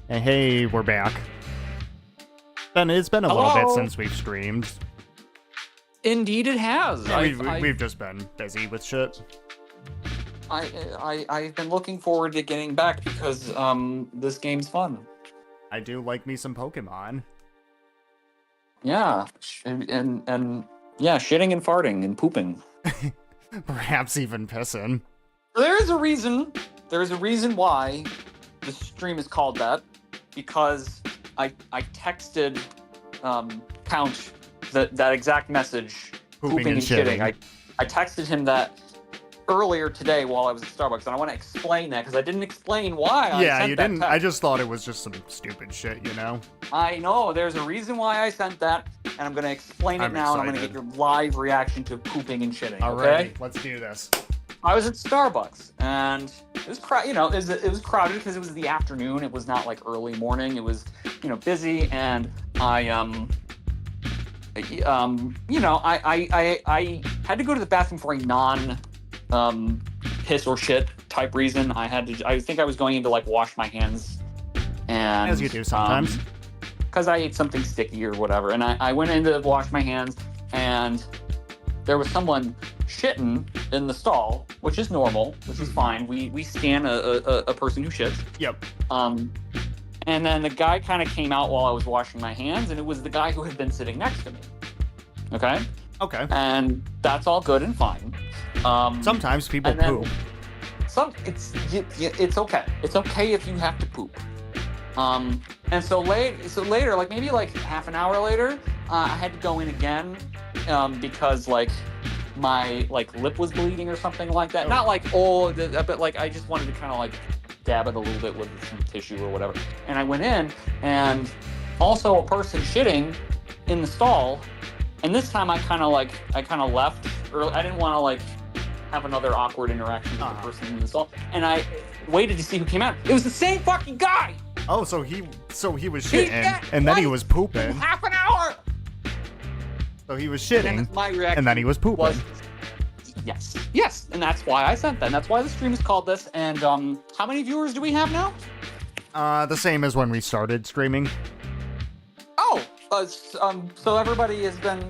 And hey, we're back. It's been a little bit since we've streamed. Indeed, it has. Yeah, we've just been busy with shit. I've been looking forward to getting back because this game's fun. I do like me some Pokemon. Yeah, and yeah, shitting and farting and pooping. Perhaps even pissing. There's a reason why the stream is called that, because I texted Count that exact message, pooping and shitting. I texted him that earlier today while I was at Starbucks, and I want to explain that because I didn't explain why I sent you that didn't. text. I just thought it was just some stupid shit, you know? I know, there's a reason why I sent that, and I'm going to explain it now, and I'm going to get your live reaction to pooping and shitting, okay? Alright, let's do this. I was at Starbucks, and it was it was crowded because it was the afternoon. It was not like early morning. It was, busy, and I had to go to the bathroom for a non piss or shit type reason. I think I was going in to like wash my hands, and as you do sometimes, because I ate something sticky or whatever, and I went in to wash my hands, and there was someone shitting in the stall, which is normal, which is fine. We scan a person who shits. Yep. And then the guy kind of came out while I was washing my hands, and it was the guy who had been sitting next to me. Okay? Okay. And that's all good and fine. Sometimes people poop. It's okay. It's okay if you have to poop. And so later, like maybe like half an hour later, I had to go in again because like my like lip was bleeding or something like that. Oh. Not like but like I just wanted to kind of like dab it a little bit with some tissue or whatever. And I went in, and also a person shitting in the stall. And this time I kind of left early. I didn't want to like have another awkward interaction with the person in the stall. And I waited to see who came out. It was the same fucking guy. Oh, so he was shitting, and then he was pooping. Half an hour. So he was shitting, And my reaction and then he was pooping. Yes, and that's why I sent that. And that's why the stream is called this. And how many viewers do we have now? The same as when we started streaming. Oh, so everybody has been,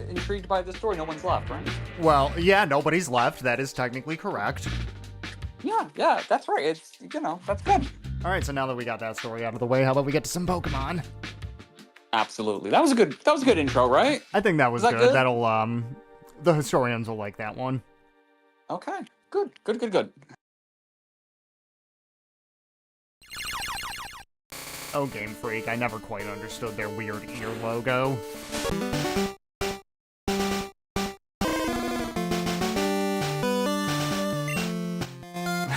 intrigued by this story. No one's left, right? Well, yeah, nobody's left. That is technically correct. Yeah, that's right. It's, that's good. All right, so now that we got that story out of the way, how about we get to some Pokemon? Absolutely. That was a good intro, right? I think that was that good. good? That'll, the historians will like that one. Okay, good. Oh, Game Freak, I never quite understood their weird ear logo.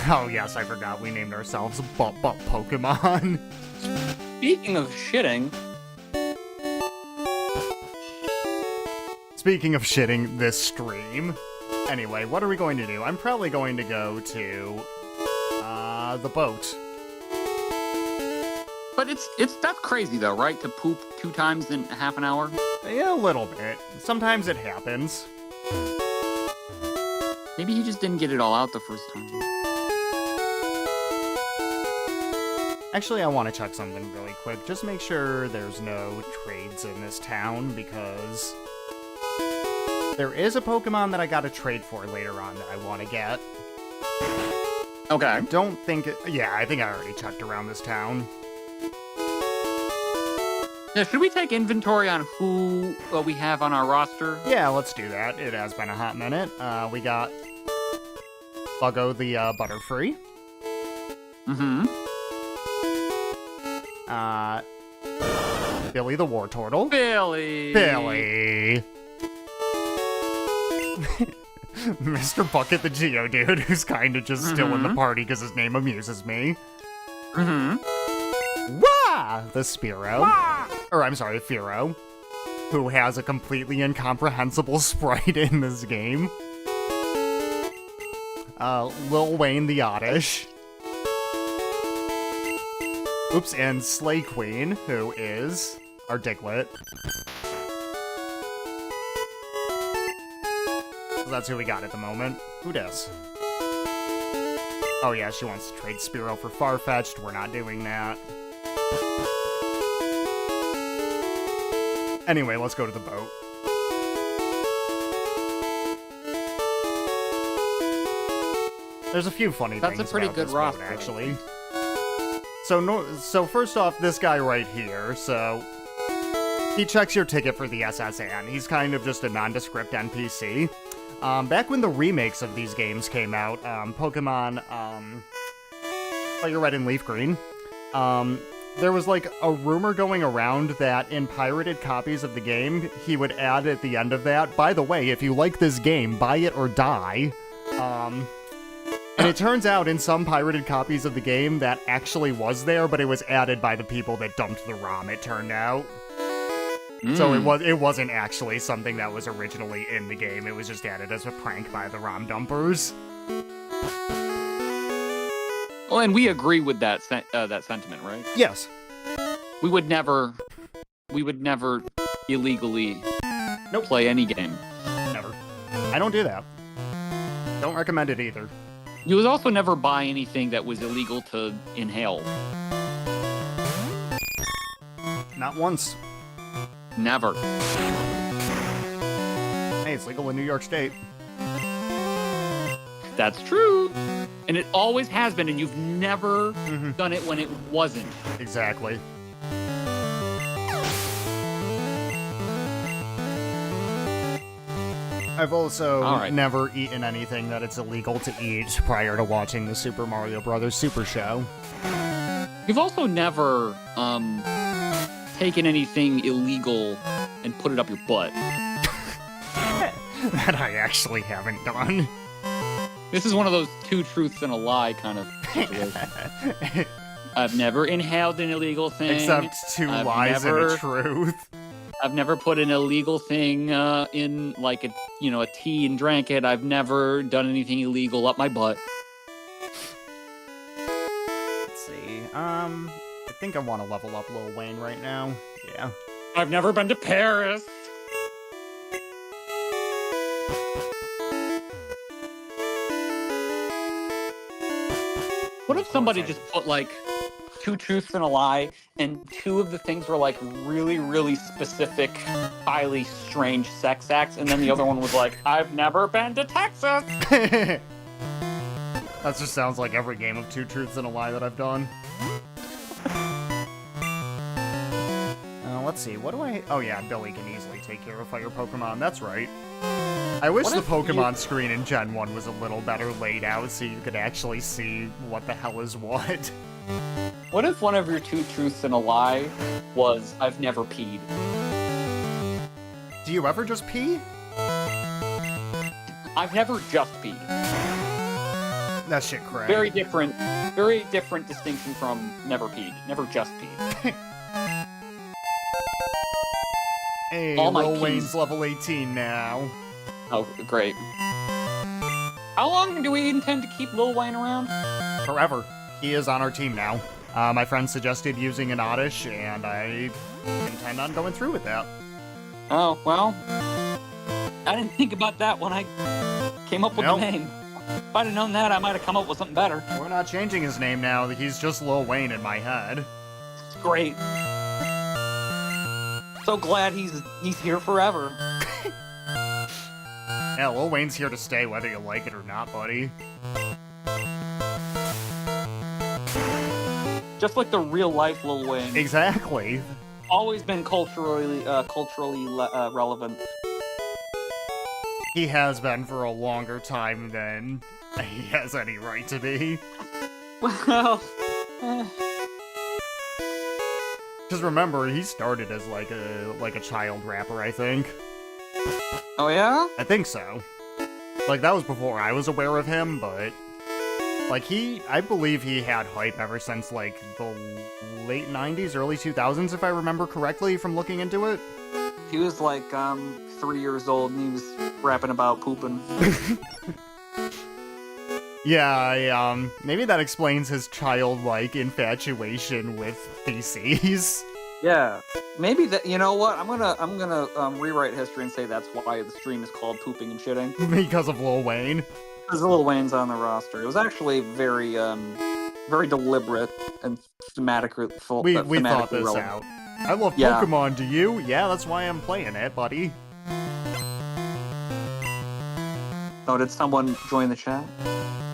Oh yes, I forgot we named ourselves Butt Pokemon. Speaking of shitting... Speaking of shitting this stream. Anyway, what are we going to do? I'm probably going to go to, the boat. But that's crazy though, right? To poop 2 times in half an hour? Yeah, a little bit. Sometimes it happens. Maybe he just didn't get it all out the first time. Actually, I want to check something really quick. Just make sure there's no trades in this town, because there is a Pokemon that I got to trade for later on that I want to get. Okay. I don't think... Yeah, I think I already checked around this town. Now, should we take inventory on who we have on our roster? Yeah, let's do that. It has been a hot minute. We got Buggo the Butterfree. Mm-hmm. Billy the Wartortle. Billy! Mr. Bucket the Geodude, who's kind of just still in the party because his name amuses me. Mm-hmm. Wah! The Spearow. Wah! Or, I'm sorry, Fearow. Who has a completely incomprehensible sprite in this game. Lil Wayne the Oddish. Oops, and Slay Queen, who is our Diglett. So that's who we got at the moment. Who does? Oh yeah, she wants to trade Spearow for Farfetch'd. We're not doing that. Anyway, let's go to the boat. There's a few funny things That's a pretty about good this roster, boat, actually. So first off, this guy right here, so he checks your ticket for the SSN. He's kind of just a nondescript NPC. Back when the remakes of these games came out, Pokemon Fire Red and Leaf Green, there was like a rumor going around that in pirated copies of the game, he would add at the end of that, by the way, if you like this game, buy it or die. And it turns out in some pirated copies of the game that actually was there, but it was added by the people that dumped the ROM, it turned out. So it wasn't actually something that was originally in the game, it was just added as a prank by the ROM dumpers. Well, and we agree with that sentiment, right? Yes. We would never illegally play any game. Never. I don't do that. Don't recommend it either. You would also never buy anything that was illegal to inhale. Not once. Never. Hey, it's legal in New York State. That's true. And it always has been, and you've never done it when it wasn't. Exactly. I've also never eaten anything that it's illegal to eat prior to watching the Super Mario Brothers Super Show. You've also never taken anything illegal and put it up your butt. That I actually haven't done. This is one of those two truths and a lie kind of situation. I've never inhaled an illegal thing. Except two lies and a truth. I've never put an illegal thing in like a tea and drank it. I've never done anything illegal up my butt. Let's see. I think I want to level up Lil Wayne right now. Yeah. I've never been to Paris. What if somebody just put like two truths and a lie, and two of the things were like really, really specific, highly strange sex acts, and then the other one was like, I've never been to Texas. That just sounds like every game of Two Truths and a Lie that I've done. Let's see, what do I... Oh yeah, Billy can easily take care of fire Pokemon, that's right. I wish the Pokemon screen in Gen 1 was a little better laid out so you could actually see what the hell is what. What if one of your two truths and a lie was, I've never peed? Do you ever just pee? I've never just peed. That shit crack. Very different distinction from never peed. Never just peed. Hey, Lil Wayne's level 18 now. Oh, great. How long do we intend to keep Lil Wayne around? Forever. He is on our team now. My friend suggested using an Oddish, and I intend on going through with that. Oh, well, I didn't think about that when I came up with the name. If I'd have known that, I might have come up with something better. We're not changing his name now. He's just Lil Wayne in my head. It's great. So glad he's here forever. Yeah, Lil Wayne's here to stay whether you like it or not, buddy. Just like the real life Lil Wayne. Exactly. Always been culturally relevant. He has been for a longer time than he has any right to be. Well, Because remember, he started as like a child rapper, I think. Oh yeah? I think so. Like, that was before I was aware of him, but... Like, I believe he had hype ever since, like, the late 90s, early 2000s, if I remember correctly from looking into it. He was, like, 3 years old, and he was rapping about pooping. Yeah, maybe that explains his childlike infatuation with feces. Yeah, maybe that. You know what? I'm gonna rewrite history and say that's why the stream is called "Pooping and Shitting." Because of Lil Wayne. Because Lil Wayne's on the roster. It was actually very very deliberate and thematically We thought this relevant. out. I love Yeah. Pokemon, do you? Yeah, that's why I'm playing it, buddy. Oh, did someone join the chat?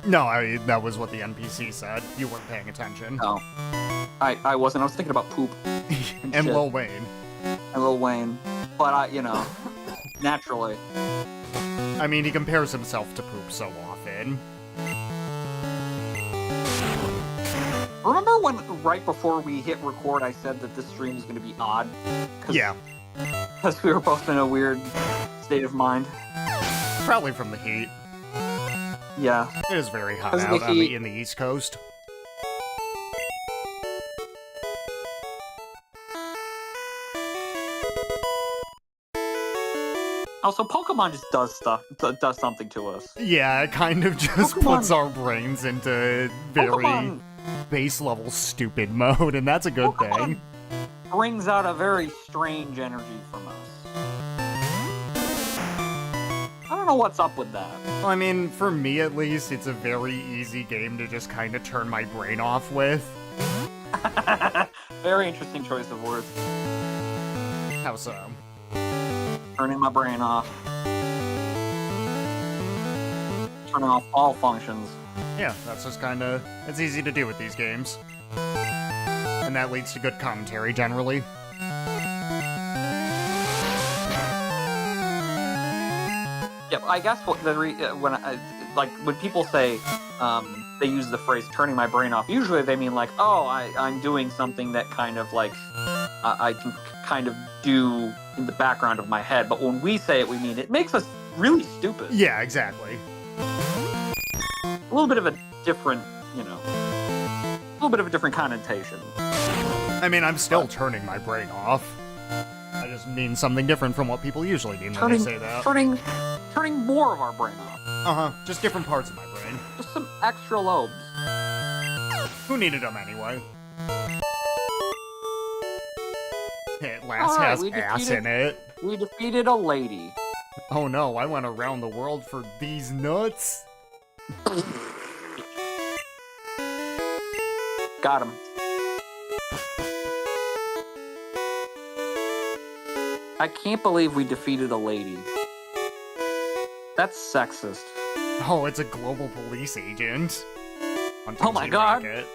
No, that was what the NPC said. You weren't paying attention. No. I wasn't. I was thinking about poop And shit. Lil Wayne. and Lil Wayne. But naturally. I mean, he compares himself to poop so often. Remember when, right before we hit record, I said that this stream was going to be odd? Yeah, Because we were both in a weird state of mind. probably from the heat. Yeah. It is very hot 'Cause of out the heat. in the East Coast. Also, Pokemon just does something to us. Yeah, it kind of just Pokemon- puts our brains into very Pokemon base level stupid mode, and that's a good Pokemon thing. brings out a very strange energy from us. I don't know what's up with that. Well, I mean, for me at least, it's a very easy game to just kind of turn my brain off with. Very interesting choice of words. How so? Turning my brain off. Turning off all functions. Yeah, that's just kind of... It's easy to do with these games. And that leads to good commentary, generally. Yeah, I guess what when people say they use the phrase "turning my brain off," usually they mean like, "Oh, I'm doing something that kind of like I can kind of do in the background of my head." But when we say it, we mean it makes us really stupid. Yeah, exactly. A little bit of a different, a little bit of a different connotation. I mean, I'm still turning my brain off. I just mean something different from what people usually mean when they say that. Turning more of our brain off. Uh-huh, just different parts of my brain. Just some extra lobes. Who needed them anyway? It last Alright, has we ass defeated- in it. We defeated a lady. Oh no, I went around the world for these nuts. Got him. I can't believe we defeated a lady. That's sexist. Oh, it's a global police agent. On Oh my Team God. Rocket.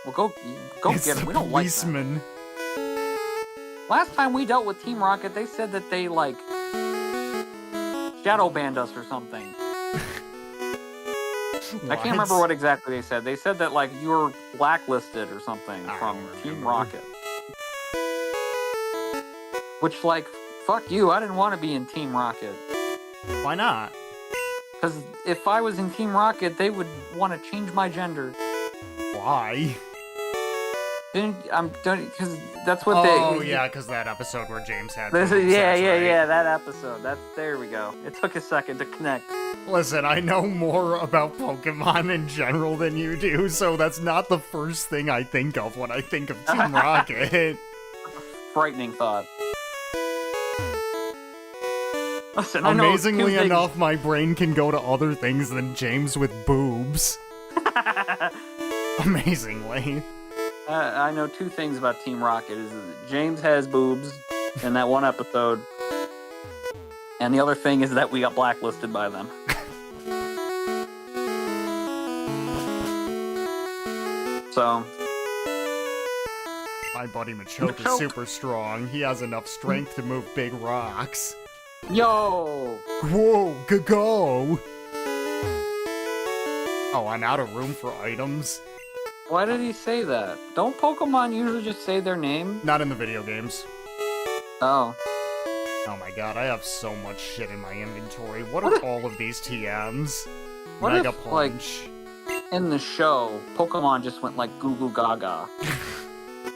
Well, go It's get him. the We don't like that. policeman. Last time we dealt with Team Rocket, they said that they like shadow banned us or something. I can't remember what exactly they said. They said that like you were blacklisted or something I from don't Team remember. Rocket. Which like, fuck you. I didn't want to be in Team Rocket. Why not? Because if I was in Team Rocket, they would want to change my gender. Why? Because that's what Oh, they. yeah, because that episode where James had This is, boobs, yeah, that's right. yeah, that episode. There we go. It took a second to connect. Listen, I know more about Pokemon in general than you do, so that's not the first thing I think of when I think of Team Rocket. Frightening thought. Listen, I know two Amazingly things- enough, my brain can go to other things than James with boobs. Amazingly. I know two things about Team Rocket: is that James has boobs in that one episode, and the other thing is that we got blacklisted by them. So, My buddy Machoke is Machoke. super strong. He has enough strength to move big rocks. yo, Whoa, go! Oh, I'm out of room for items? why did he say that? Don't Pokemon usually just say their name? Not in the video games. Oh, Oh my god, I have so much shit in my inventory. What What are if- all of these TMs? What Mega if, like- Punch. in the show, Pokemon just went like goo goo gaga.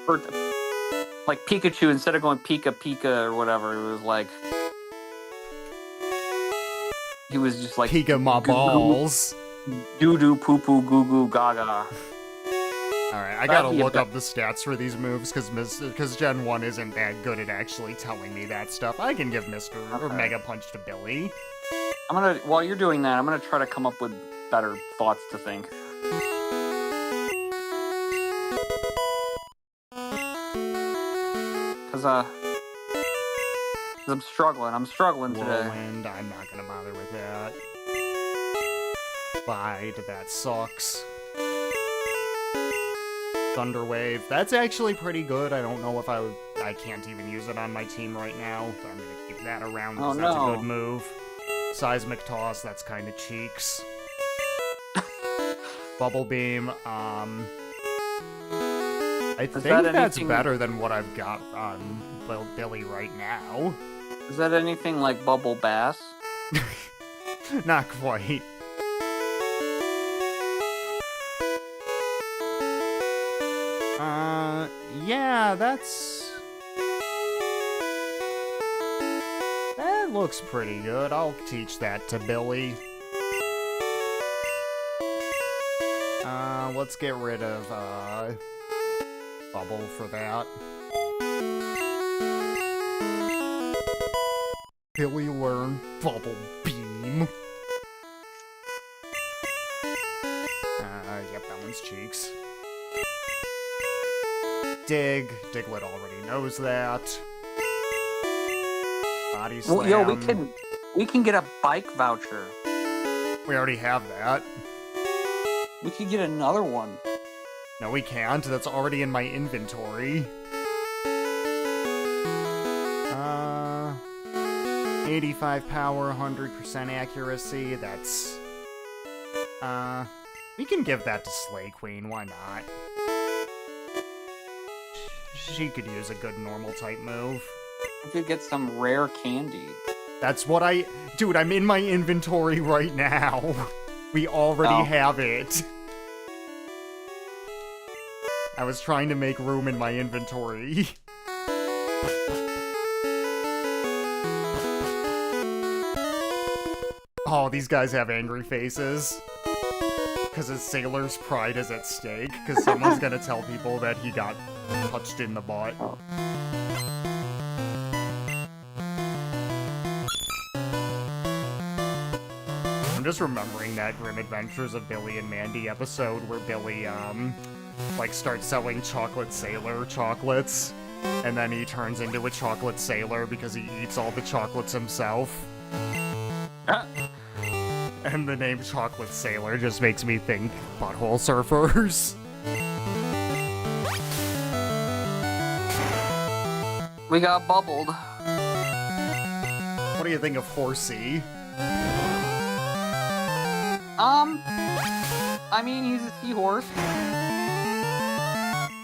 Or, like Pikachu, instead of going Pika Pika or whatever, it was like he was just like Pika my goo goo, balls. doo doo poo poo goo goo gaga. Alright, I gotta be a look bit- up the stats for these moves, because Gen 1 isn't that good at actually telling me that stuff. I can give Mr. or Okay. Mega Punch to Billy. I'm gonna, while you're doing that, I'm gonna try to come up with better thoughts to think. Because I'm struggling. I'm struggling today. Whirlwind, I'm not gonna bother with that. Bide, that sucks. Thunderwave, that's actually pretty good. I don't know if I can't even use it on my team right now, but I'm gonna keep that around because that's a good move. Seismic Toss, that's kind of cheeks. Bubble Beam, I think that's better than what I've got on Billy right now. Is that anything like Bubble Bass? Not quite. Yeah, that looks pretty good. I'll teach that to Billy. Let's get rid of, Bubble for that. Billy learn Bubble Beam. Yep, that one's cheeks. Diglett already knows that. Body Slam. Well, yo, we can get a bike voucher. We already have that. We could get another one. No, we can't. That's already in my inventory. 85 power, 100% accuracy. That's... we can give that to Slay Queen. Why not? She could use a good normal type move. We could get some rare candy. That's what Dude, I'm in my inventory right now. We already have it. I was trying to make room in my inventory. Oh, these guys have angry faces. Because his sailor's pride is at stake. Because someone's gonna tell people that he got touched in the butt. Oh. I'm just remembering that Grim Adventures of Billy and Mandy episode where Billy, like, starts selling chocolate sailor chocolates. And then he turns into a chocolate sailor because he eats all the chocolates himself. And the name Chocolate Sailor just makes me think butthole surfers. We got bubbled. What do you think of Horsey? I mean, he's a seahorse.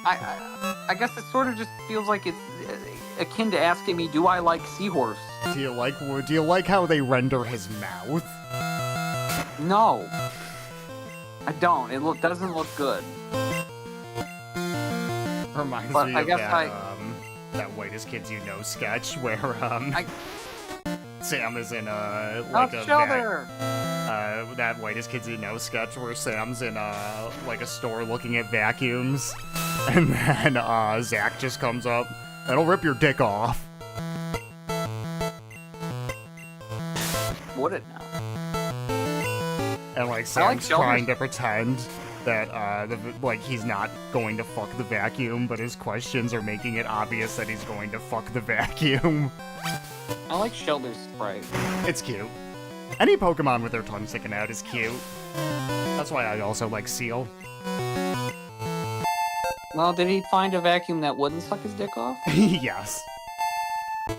I guess it sort of just feels like it's akin to asking me, do I like seahorse? Do you like how they render his mouth? No. I don't. It doesn't look good. Reminds me of that Whitest Kids You Know sketch where, Sam is in that Whitest Kids You Know sketch where Sam's in a store looking at vacuums, and then Zach just comes up, "That'll rip your dick off." Would it now? And Sam's trying to pretend that he's not going to fuck the vacuum, but his questions are making it obvious that he's going to fuck the vacuum. I like Shelter's sprite. It's cute. Any Pokemon with their tongue sticking out is cute. That's why I also like Seal. Well, did he find a vacuum that wouldn't suck his dick off? Yes.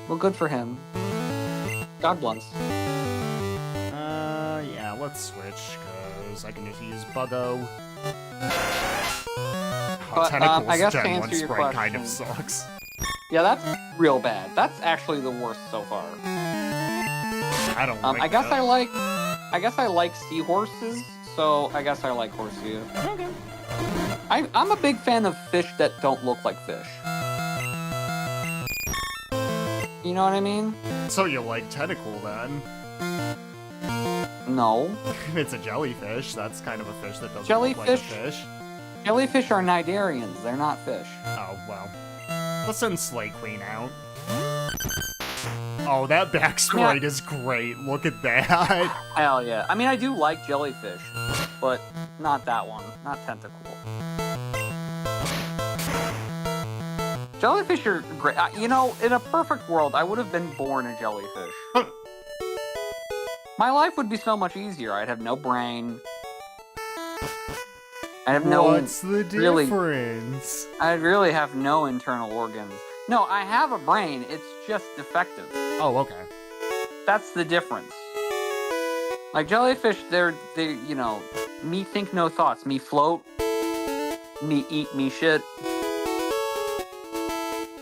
Well, good for him. God bless. Yeah, let's switch, because I can just use Buggo. Tentacles I guess Gen to 1 answer your sprite kind of question- sucks. Yeah, that's real bad. That's actually the worst so far. I don't like I guess that. I like seahorses, so I guess I like Horsea. Okay. I'm a big fan of fish that don't look like fish. You know what I mean? So you like Tentacle, then? No. It's a jellyfish. That's kind of a fish that doesn't look like a Jellyfish? fish. Jellyfish are Nidarians. They're not fish. Oh, well. Let's send Slay Queen out. Oh, that back sprite is great. Look at that. Hell yeah. I mean, I do like jellyfish, but not that one. Not Tentacle. Jellyfish are great. You know, in a perfect world, I would have been born a jellyfish. My life would be so much easier. I'd have no brain. I have no. What's the difference? I'd really have no internal organs. No, I have a brain. It's just defective. Oh, okay. That's the difference. Like jellyfish, they're you know, me think no thoughts, me float, me eat me shit.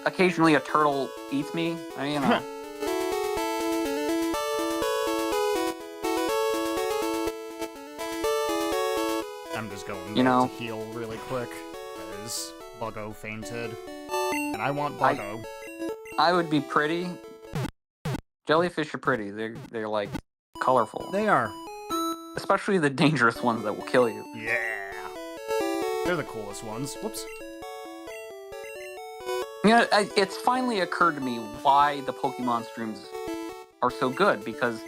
Occasionally a turtle eats me. You know. I'm just going to heal really quick because Buggo fainted, and I want Buggo. I would be pretty. Jellyfish are pretty. They're like colorful. They are. Especially the dangerous ones that will kill you. Yeah. They're the coolest ones. Whoops. You know, it's finally occurred to me why the Pokemon streams are so good, because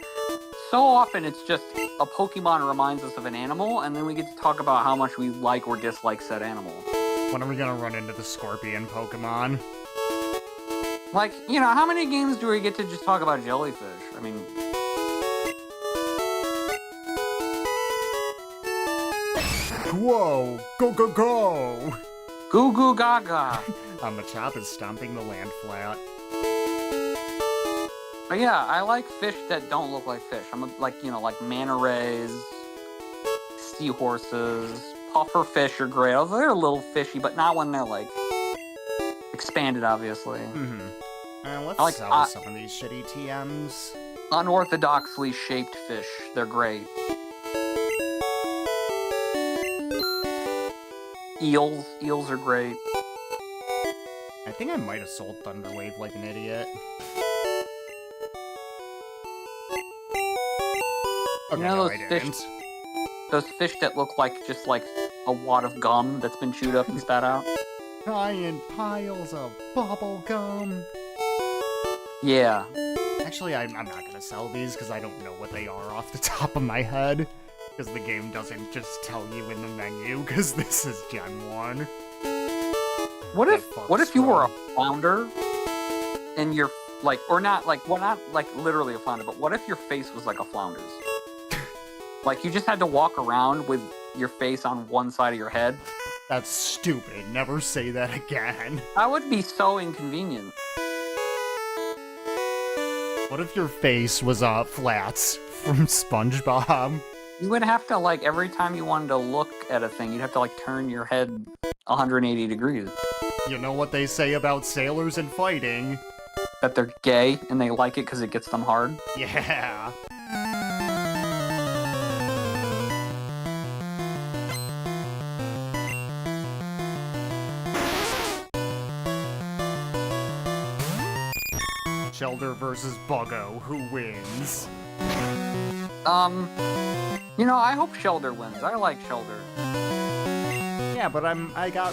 so often it's just a Pokemon reminds us of an animal, and then we get to talk about how much we like or dislike said animal. When are we gonna run into the scorpion Pokemon? Like, you know, how many games do we get to just talk about jellyfish? I mean... Whoa! Go, go, go! Goo goo gaga! Machop is stomping the land flat. But yeah, I like fish that don't look like fish. like, you know, like manta rays, seahorses, puffer fish are great. Although they're a little fishy, but not when they're like expanded, obviously. Let's sell some of these shitty TMs. Unorthodoxly shaped fish. They're great. Eels. Eels are great. I think I might have sold Thunderwave like an idiot. Okay, you know those fish that look like just like a wad of gum that's been chewed up and spat out? Giant piles of bubble gum. Yeah. Actually, I'm not gonna sell these because I don't know what they are off the top of my head. Because the game doesn't just tell you in the menu, because this is Gen 1. What if you were a flounder and you're like, or not like, well, not like literally a flounder, but what if your face was like a flounder's? Like you just had to walk around with your face on one side of your head? That's stupid. Never say that again. That would be so inconvenient. What if your face was Flats from SpongeBob? You would have to, like, every time you wanted to look at a thing, you'd have to, like, turn your head 180 degrees. You know what they say about sailors and fighting? That they're gay, and they like it because it gets them hard? Yeah. Shelder versus Buggo, who wins? You know, I hope Shelder wins. I like Shelder. Yeah, but I got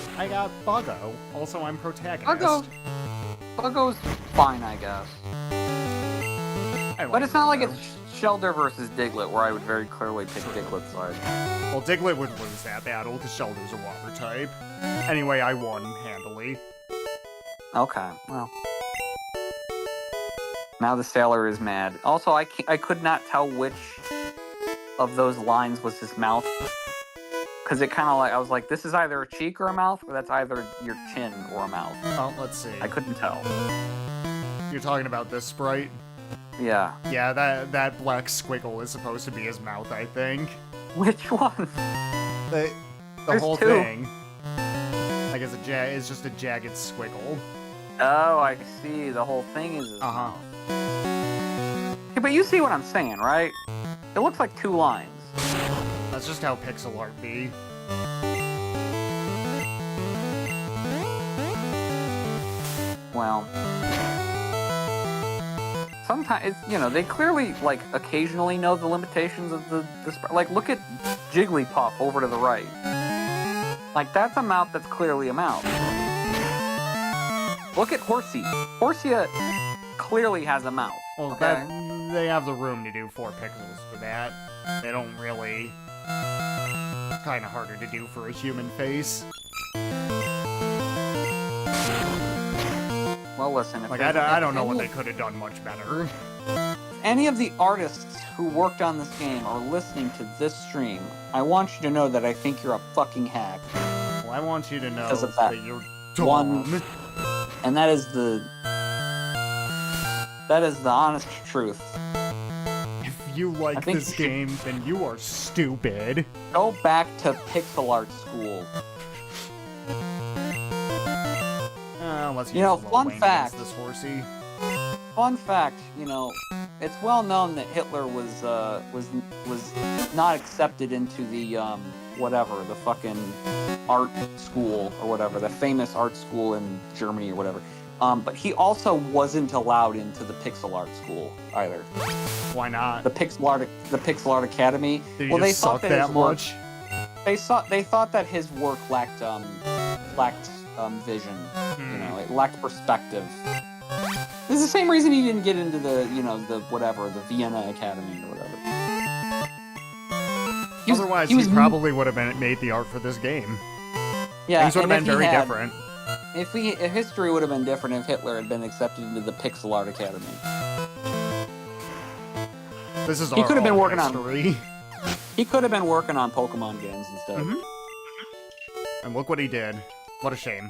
Buggo. Also, I'm protagonist. Buggo's fine, I guess. But it's not like it's Shelder versus Diglett, where I would very clearly pick Diglett's side. Well, Diglett would lose that battle, because Shelder's a water type. Anyway, I won handily. Okay, well. Now the sailor is mad. Also, I could not tell which of those lines was his mouth. Because it kind of like, I was like, this is either a cheek or a mouth, or that's either your chin or a mouth. Oh, let's see. I couldn't tell. You're talking about this sprite? Yeah. Yeah, that black squiggle is supposed to be his mouth, I think. Which one? The whole two. thing. Like, it's just a jagged squiggle. Oh, I see. The whole thing is his mouth. Okay, but you see what I'm saying, right? It looks like two lines. That's just how pixel art be. Well, sometimes, you know, they clearly, like, occasionally know the limitations of the like, look at Jigglypuff over to the right. Like, that's a mouth that's clearly a mouth. Look at Horsey. Horsey clearly has a mouth. Well, okay? they have the room to do 4 pixels for that. They don't really... It's kind of harder to do for a human face. Well, listen. Like, I don't know what they could have done much better. Any of the artists who worked on this game are listening to this stream, I want you to know that I think you're a fucking hack. Well, I want you to know Because of that you're dumb. And that is the honest truth. If you like this game, then you are stupid. Go back to pixel art school. Let's use fun fact. this horsey. Fun fact, it's well known that Hitler was not accepted into the the fucking art school or whatever, the famous art school in Germany or whatever. But he also wasn't allowed into the pixel art school either. Why not? The pixel art academy. Did he just suck that much? They thought that his work lacked vision. It lacked perspective. This is the same reason he didn't get into the the Vienna Academy or whatever. Otherwise, he probably would have made the art for this game. Yeah, things would have been very different. If history would have been different if Hitler had been accepted into the Pixel Art Academy. This is he could have been working history. He could have been working on Pokemon games instead. Mm-hmm. And look what he did. What a shame.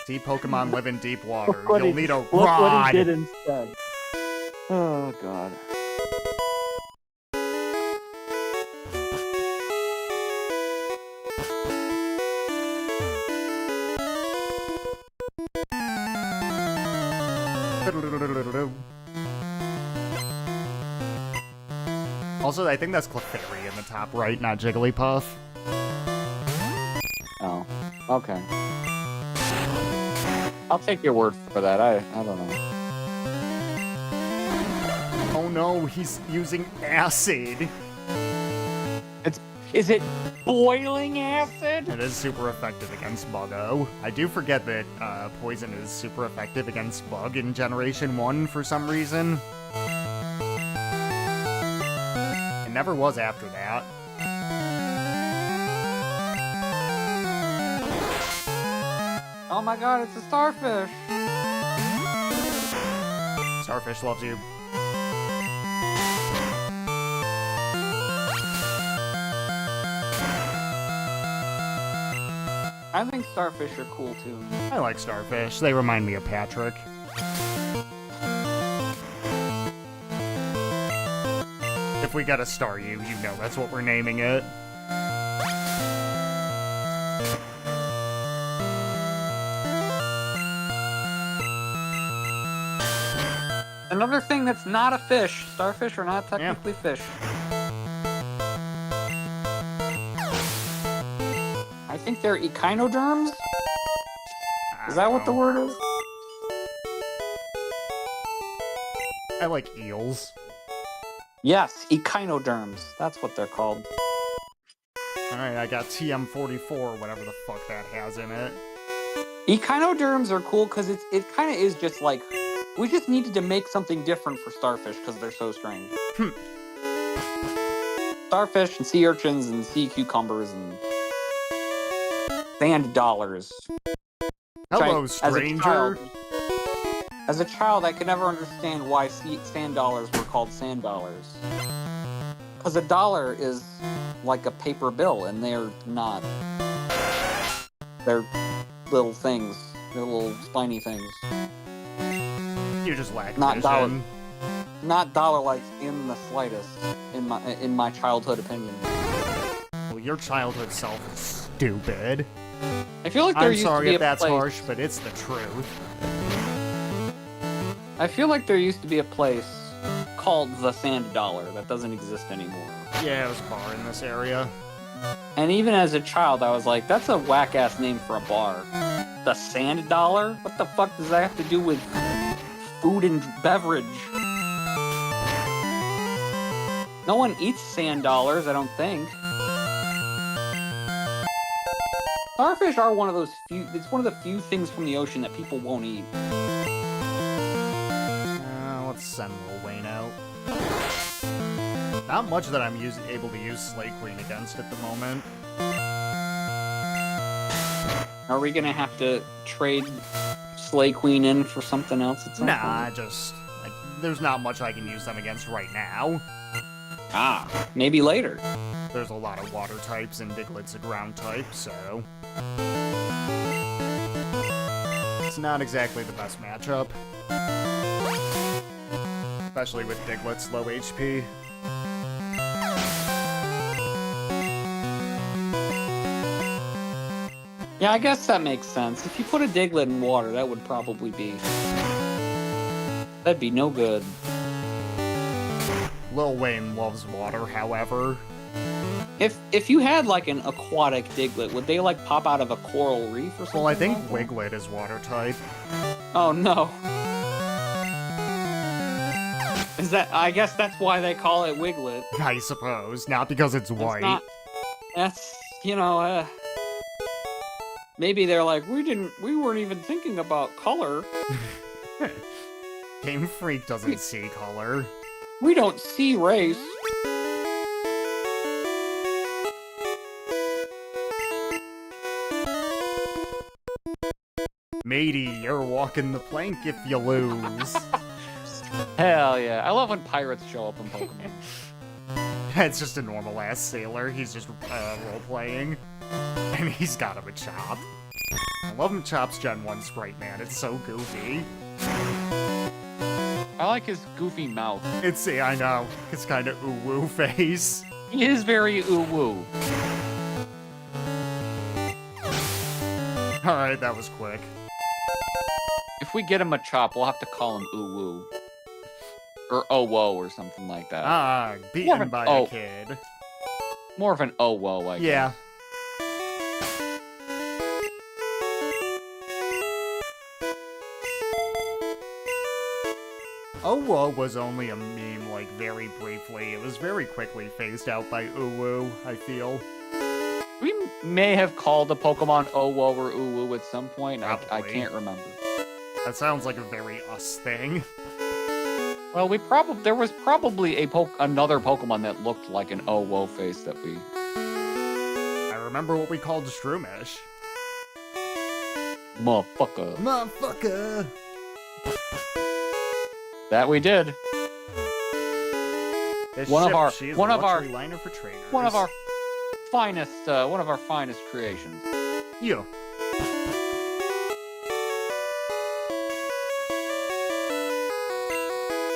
See Pokemon live in deep water. You'll need a rod. Look what he did instead. Oh, God. Also, I think that's Clefairy in the top right, not Jigglypuff. Oh, okay. I'll take your word for that. I don't know. Oh no, he's using acid. Is it boiling acid? It is super effective against Buggo. I do forget that poison is super effective against Bug in Generation 1 for some reason. It never was after that. Oh my god, it's a starfish! Starfish loves you. I think starfish are cool too. I like starfish. They remind me of Patrick. If we get a Staryu, you know that's what we're naming it. Another thing that's not a fish. Starfish are not technically fish. I think they're echinoderms? Is that what the word is? I like eels. Yes, echinoderms. That's what they're called. Alright, I got TM44, whatever the fuck that has in it. Echinoderms are cool because it kind of is just like, we just needed to make something different for starfish because they're so strange. Starfish and sea urchins and sea cucumbers and sand dollars. Hello, stranger. As a child, I could never understand why sand dollars were called sand dollars. Because a dollar is like a paper bill, and they're not. They're little things. They're little spiny things. You just lack not vision. Not dollar-like in the slightest, in my childhood opinion. Well, your childhood self is stupid. I feel like there I'm used to sorry be if a that's place... harsh, but it's the truth. I feel like there used to be a place called the Sand Dollar that doesn't exist anymore. Yeah, it was a bar in this area. And even as a child, I was like, that's a whack-ass name for a bar. The Sand Dollar? What the fuck does that have to do with food and beverage? No one eats sand dollars, I don't think. Starfish are one of those few... It's one of the few things from the ocean that people won't eat. Let's send Lil Wayne out. Not much that I'm able to use Slate Queen against at the moment. Are we gonna have to trade Slay Queen in for something else at some Nah, point? just, like, there's not much I can use them against right now. Ah, maybe later. There's a lot of water types and Diglett's a ground type, so... It's not exactly the best matchup. Especially with Diglett's low HP. Yeah, I guess that makes sense. If you put a Diglett in water, that would probably be... That'd be no good. Lil Wayne loves water, however. If you had, like, an aquatic Diglett, would they, like, pop out of a coral reef or something? Well, I think like that? Wiglet is water type. Oh, no. Is that... I guess that's why they call it Wiglet. I suppose. Not because it's white. That's, you know, maybe they're like, we weren't even thinking about color. Game Freak doesn't see color. We don't see race. Matey, you're walking the plank if you lose. Hell yeah. I love when pirates show up in Pokemon. That's just a normal-ass sailor. He's just role-playing. And he's got a Machop. I love Machop's Gen 1 sprite, man. It's so goofy. I like his goofy mouth. I know. It's kind of ooh-woo face. He is very ooh-woo. Alright, that was quick. If we get him a chop, we'll have to call him ooh-woo. Or oh-whoa or something like that. Ah, beaten by a kid. More of an oh-whoa, I guess. Yeah. Oh-whoa was only a meme, like, very briefly. It was very quickly phased out by Uwu, I feel. We may have called a Pokemon oh-whoa or ooh-woo at some point. I Probably. can't remember. That sounds like a very us thing. Well, there was probably another Pokemon that looked like an oh-whoa face that we... I remember what we called Shroomish. Motherfucker. Motherfucker! That we did. This One of ship, our- she is one a of our- luxury liner for traders. One of our finest creations. Yeah.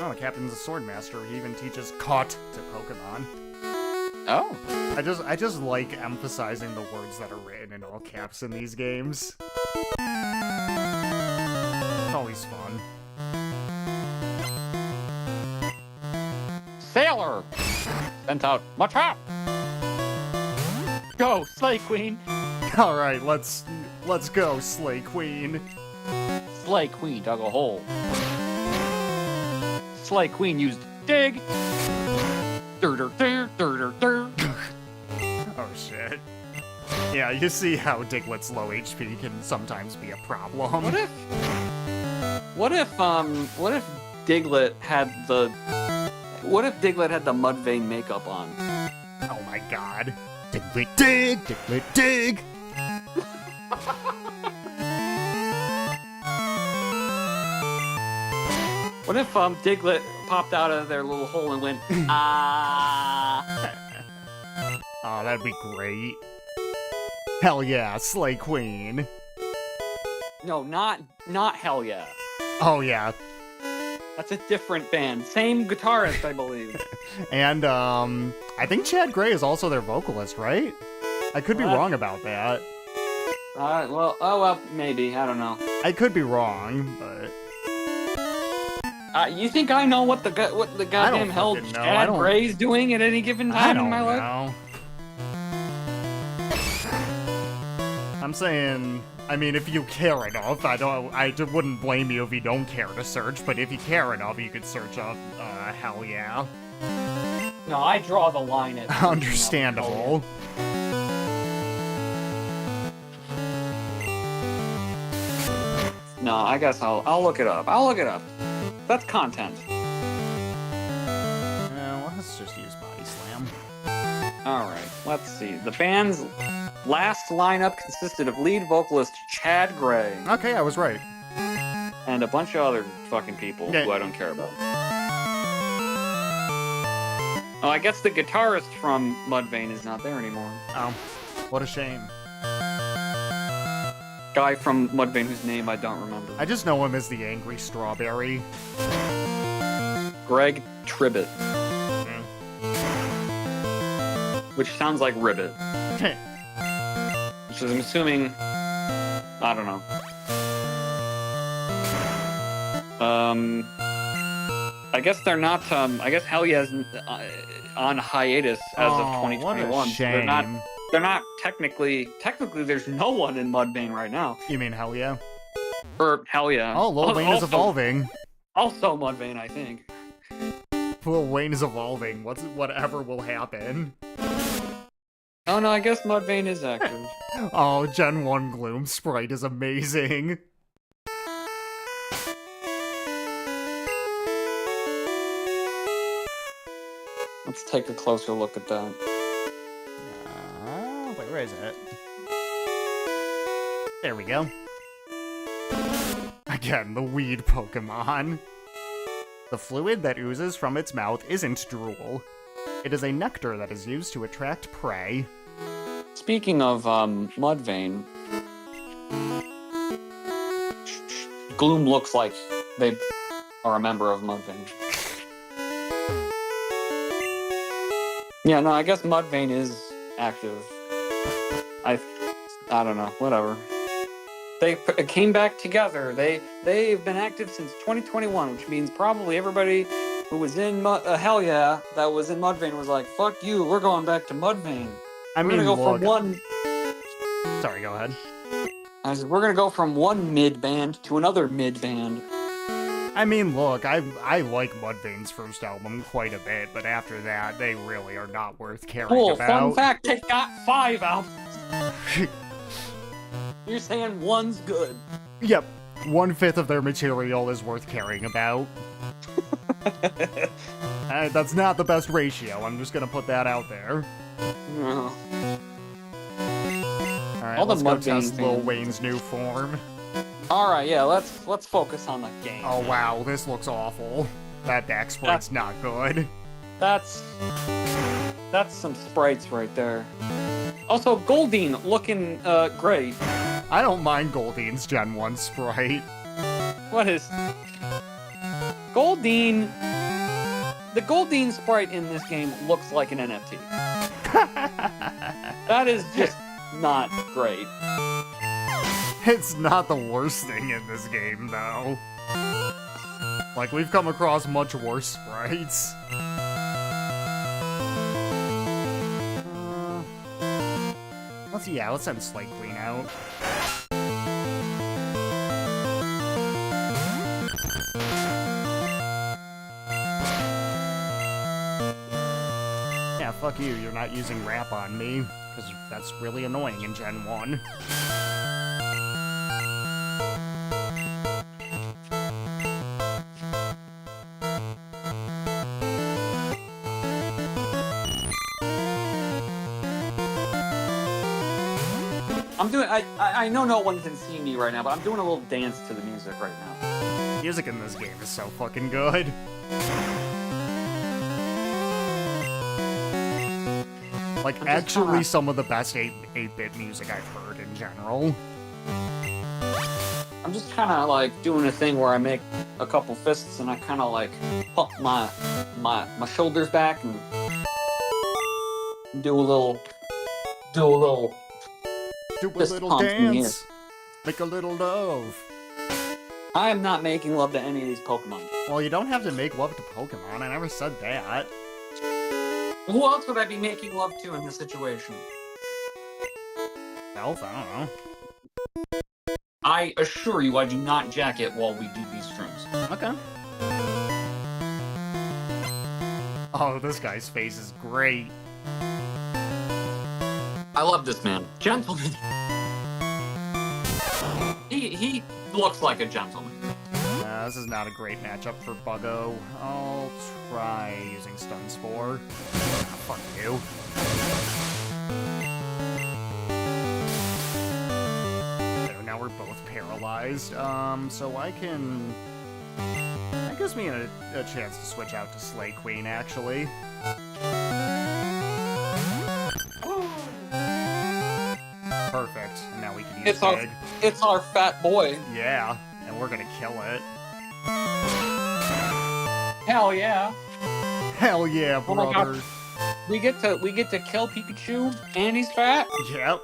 Oh, the captain's a sword master. He even teaches caught to Pokemon. Oh. I just like emphasizing the words that are written in all caps in these games. It's always fun. Sailor! Sent out Machop! Go, Slay Queen! All right, let's go, Slay Queen. Slay Queen dug a hole. Slay Queen used dig. Dur. Oh shit. Yeah, you see how Diglett's low HP can sometimes be a problem. What if Diglett had the Mudvayne makeup on? Oh my god. Diglett dig! Diglett dig! What if Diglett popped out of their little hole and went ah? Oh, that'd be great. Hell yeah, Slay Queen. No, not hell yeah. Oh yeah. That's a different band. Same guitarist, I believe. And I think Chad Gray is also their vocalist, right? I could be wrong about that. Well, maybe. I don't know. I could be wrong, but You think I know what the goddamn hell fucking know. Chad Gray's doing at any given I time don't in my life? know. I'm saying, I mean, if you care enough, I wouldn't blame you if you don't care to search, but if you care enough, you could search up, hell yeah. No, I draw the line at Understandable. No, I guess I'll look it up. I'll look it up. That's content. Well, let's just use Body Slam. All right. Let's see. The band's last lineup consisted of lead vocalist Chad Gray Okay, I was right. and a bunch of other fucking people who I don't care about. Oh, I guess the guitarist from Mudvayne is not there anymore. Oh, what a shame. Guy from Mudvayne whose name I don't remember. I just know him as the Angry Strawberry. Greg Tribbett. Which sounds like Ribbit. Which is, I'm assuming... I don't know. I guess they're not, I guess Hell Yeah's on hiatus as of 2021. What a shame. They're not technically there's no one in Mudvayne right now. You mean Hell Yeah? Or Hell Yeah. Oh, Lil Wayne is evolving. Also Mudvayne, I think. Lil Wayne is evolving. Whatever will happen. Oh no, I guess Mudvayne is active. Oh, Gen 1 Gloom Sprite is amazing. Let's take a closer look at that. Wait, where is it? There we go. Again, the weed Pokemon. The fluid that oozes from its mouth isn't drool. It is a nectar that is used to attract prey. Speaking of Mudvayne, Gloom looks like they are a member of Mudvayne. Yeah, no, I guess Mudvayne is active. I don't know, whatever. They came back together. They've been active since 2021, which means probably everybody who was in Hell Yeah that was in Mudvayne was like, "Fuck you, we're going back to Mudvayne." I mean, we're gonna go from one. Sorry, go ahead. I said we're gonna go from one mid band to another mid band. I mean, look, I like Mudvayne's first album quite a bit, but after that, they really are not worth caring Cool. about. Fun fact: they got 5 albums. You're saying one's good? Yep, 1/5 of their material is worth caring about. That's not the best ratio. I'm just gonna put that out there. No. All right, All the let's go Mudvayne test Lil fans. Wayne's new form. All right, yeah. Let's focus on the game. Oh wow, this looks awful. That back sprite's not good. That's some sprites right there. Also, Goldine looking great. I don't mind Goldine's Gen 1 sprite. What is Goldine? The Goldine sprite in this game looks like an NFT. That is just not great. It's not the worst thing in this game, though. Like, we've come across much worse sprites. Let's send Slate Clean out. Yeah, fuck you, you're not using rap on me, because that's really annoying in Gen 1. I'm doing. I know no one can see me right now, but I'm doing a little dance to the music right now. Music in this game is so fucking good. Like, actually some of the best 8-bit music I've heard in general. I'm just kind of like doing a thing where I make a couple fists and I kind of like pump my shoulders back and do a little fist pump in here. Make a little love. I am not making love to any of these Pokemon. Well, you don't have to make love to Pokemon. I never said that. Who else would I be making love to in this situation? Elf? I don't know. I assure you I do not jack it while we do these streams. Okay. Oh, this guy's face is great. I love this man. Gentleman. He looks like a gentleman. This is not a great matchup for Buggo. I'll try using Stun Spore. Ah, fuck you. are both paralyzed. So I can... That gives me a chance to switch out to Slay Queen, actually. Perfect. And now we can use Big. It's our fat boy. Yeah, and we're gonna kill it. Hell yeah. Hell yeah, Oh my brother. God. We get to kill Pikachu and he's fat. Yep.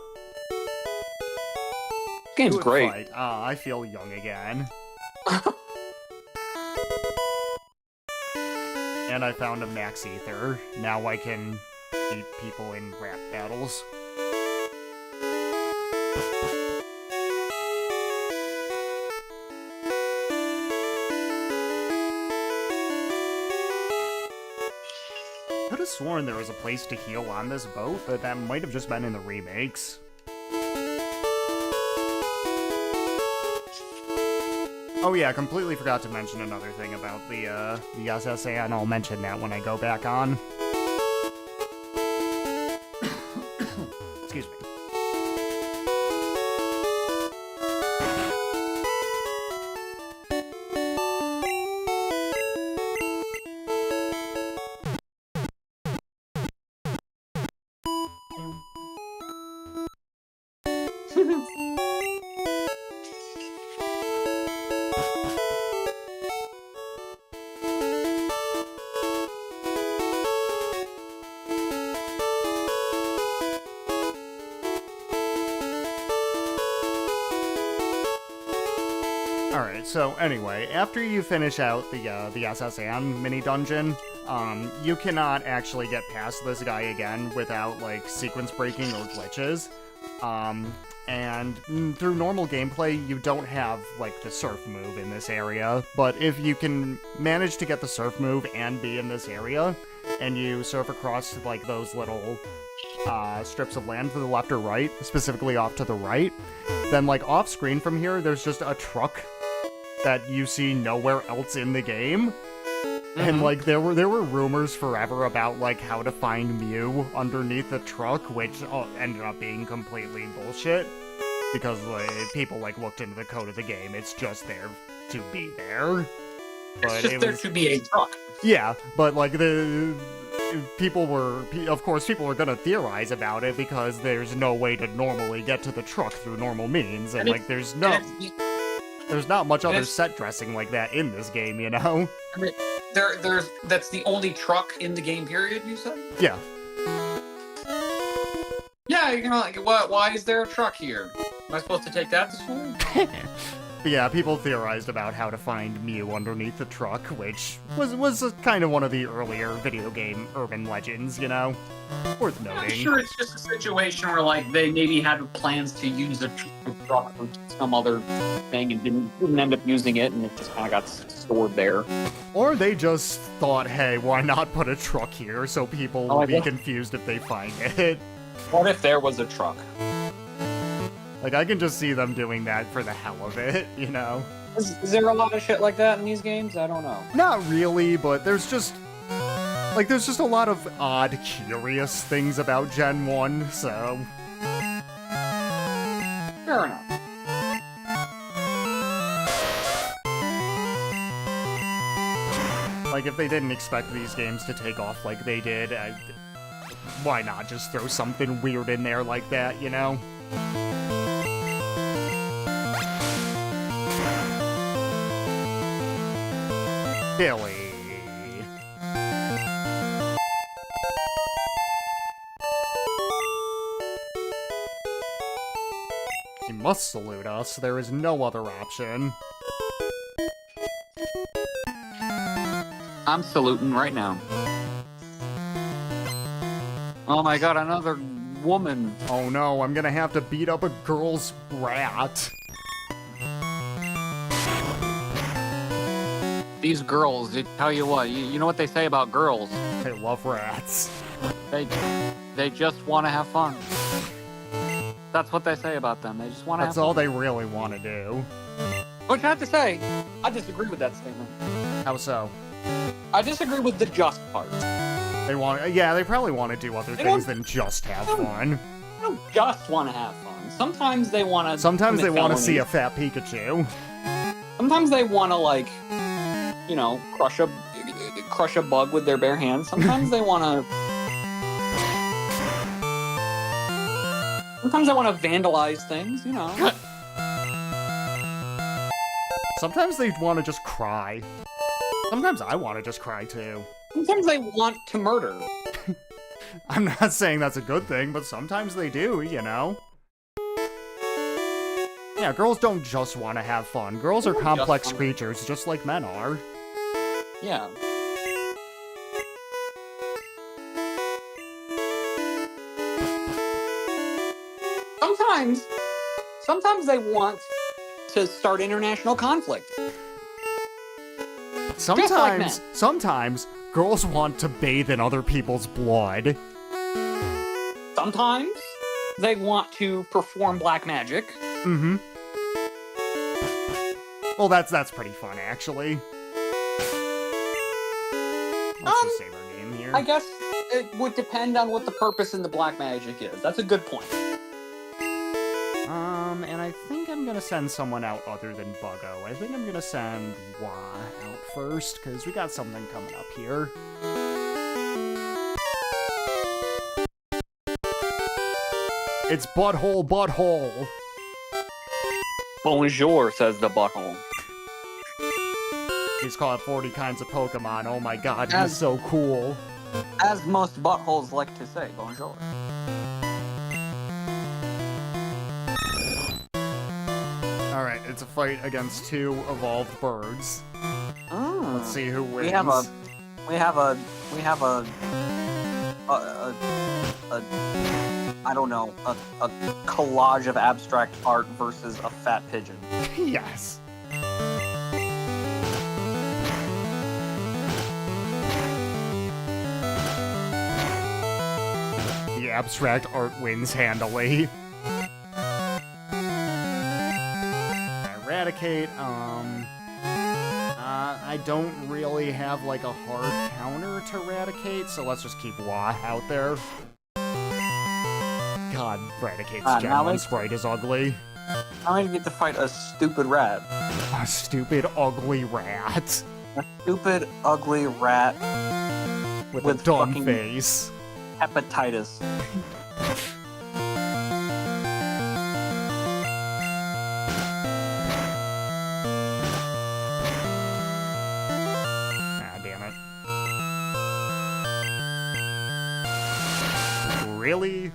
This game's Good great. fight. I feel young again. And I found a Max Ether. Now I can beat people in rap battles. I could have sworn there was a place to heal on this boat, but that might have just been in the remakes. Oh yeah, completely forgot to mention another thing about the SSA, and I'll mention that when I go back on. Excuse me. Alright, so anyway, after you finish out the SSN mini-dungeon, you cannot actually get past this guy again without, like, sequence breaking or glitches. And through normal gameplay, you don't have, like, the surf move in this area, but if you can manage to get the surf move and be in this area, and you surf across, like, those little strips of land to the left or right, specifically off to the right, then, like, off-screen from here, there's just a truck that you see nowhere else in the game. And, like, there were rumors forever about, like, how to find Mew underneath the truck, which ended up being completely bullshit. Because, like, people, like, looked into the code of the game. It's just there to be there. But it's just there to be a truck. Yeah, but, like, people were gonna theorize about it because there's no way to normally get to the truck through normal means. And like, there's not much other set dressing like that in this game, you know? I mean, that's the only truck in the game, period, you said? Yeah. Yeah, you know, like, why is there a truck here? Am I supposed to take that this morning? But yeah, people theorized about how to find Mew underneath the truck, which was kind of one of the earlier video game urban legends, you know? Worth noting. I'm sure it's just a situation where, like, they maybe had plans to use a truck for some other thing and didn't end up using it, and it just kind of got stored there. Or they just thought, hey, why not put a truck here so people will be confused if they find it? What if there was a truck? Like, I can just see them doing that for the hell of it, you know? Is there a lot of shit like that in these games? I don't know. Not really, but there's just a lot of odd, curious things about Gen 1, so... Fair enough. Like, if they didn't expect these games to take off like they did, why not just throw something weird in there like that, you know? Billy. He must salute us. There is no other option. I'm saluting right now. Oh my god, another woman. Oh no, I'm gonna have to beat up a girl's brat. These girls, they tell you what, you know what they say about girls? They love rats. They just want to have fun. That's what they say about them. They just want to have fun. That's all they really want to do. Which I have to say, I disagree with that statement. How so? I disagree with the just part. They probably want to do other things than just have fun. They don't just want to have fun. Sometimes they want to. Sometimes they want to see a fat Pikachu. Sometimes they want to, like, you know, crush a bug with their bare hands. Sometimes they want to. Sometimes they want to vandalize things. You know. Sometimes they want to just cry. Sometimes I want to just cry too. Sometimes they want to murder. I'm not saying that's a good thing, but sometimes they do, you know? Yeah, girls don't just want to have fun. Girls are complex creatures, just like men are. Yeah. Sometimes they want to start international conflict. Sometimes girls want to bathe in other people's blood. Sometimes they want to perform black magic. Mm-hmm. Well, that's pretty fun, actually. Let's just save our name here. I guess it would depend on what the purpose in the black magic is. That's a good point. And I think I'm gonna send someone out other than Buggo. I think I'm gonna send Wah out first, because we got something coming up here. It's butthole. Bonjour, says the butthole. He's caught 40 kinds of Pokemon. Oh my god, he's so cool. As most buttholes like to say, bonjour. Alright, it's a fight against 2 evolved birds. Let's see who wins. We have a I don't know, a collage of abstract art versus a fat pigeon. Yes. The abstract art wins handily. Eradicate, I don't really have, like, a hard counter to Eradicate, so let's just keep Wah out there. God, Eradicate's Gen 1 sprite is ugly. Now I get to fight a stupid rat. A stupid, ugly rat. A stupid, ugly rat. With a dumb face. Hepatitis. Really?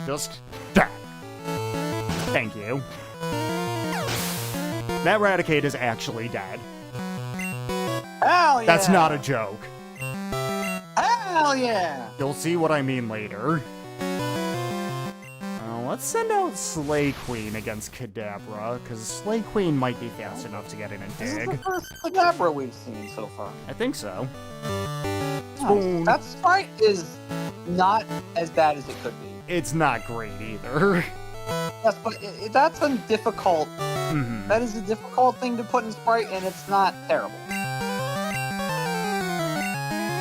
Just that. Thank you. That Raticate is actually dead. Hell yeah! That's not a joke. Hell yeah! You'll see what I mean later. Let's send out Slay Queen against Kadabra, because Slay Queen might be fast enough to get in a dig. This is the first Kadabra we've seen so far. I think so. Nice. That sprite is not as bad as it could be. It's not great either. Yes, but that's a difficult... Mm-hmm. That is a difficult thing to put in sprite, and it's not terrible.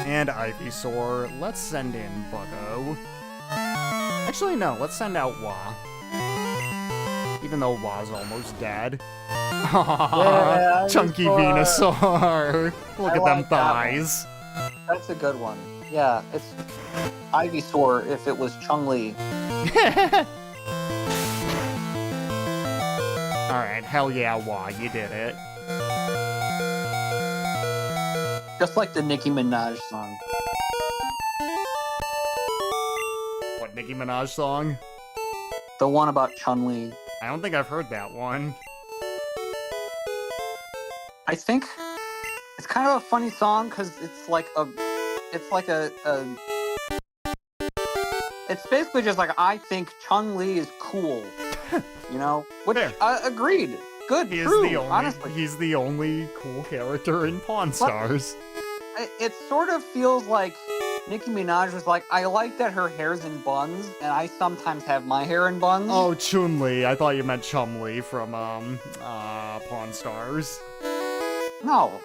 And Ivysaur. Let's send in Buggo. Actually, no, let's send out Wah. Even though Wah's almost dead. Yeah, Chunky Venusaur. Look at them thighs. That's a good one. Yeah, it's Ivysaur if it was Chun-Li. Alright, hell yeah, Wah, you did it. Just like the Nicki Minaj song. What, Nicki Minaj song? The one about Chun-Li. I don't think I've heard that one. I think it's kind of a funny song because it's basically just like, I think Chun-Li is cool, you know? Which, agreed. Good, true, honestly. He's the only cool character in Pawn Stars. It sort of feels like Nicki Minaj was like, I like that her hair's in buns, and I sometimes have my hair in buns. Oh, Chun-Li. I thought you meant Chum-Li from, Pawn Stars. No.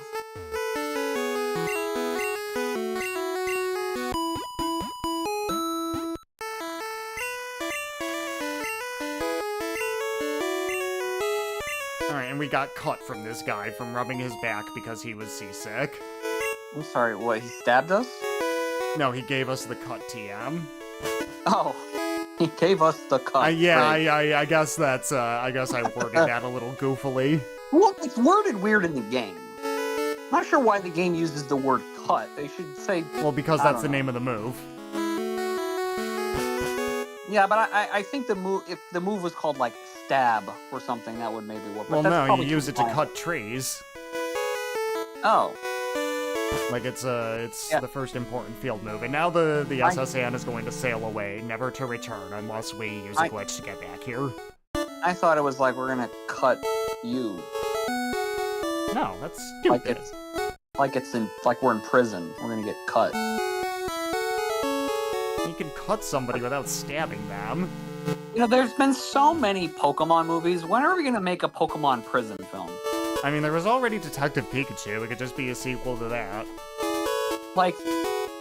and we got cut from this guy from rubbing his back because he was seasick. I'm sorry, what, he stabbed us? No, he gave us the cut, TM. Oh, he gave us the cut. Yeah, right. I guess that's, I guess I worded that a little goofily. Well, it's worded weird in the game. I'm not sure why the game uses the word cut. They should say... Well, because that's the name of the move. Yeah, but I think the move, if the move was called, like, stab or something, that would maybe work. Well, no, you use it to cut trees. Oh. Like, it's the first important field move. And now the SSN is going to sail away, never to return unless we use a glitch to get back here. I thought it was like, we're gonna cut you. No, that's stupid. Like we're in prison. We're gonna get cut. You can cut somebody without stabbing them. You know, there's been so many Pokemon movies. When are we gonna make a Pokemon prison film? I mean, there was already Detective Pikachu. It could just be a sequel to that. Like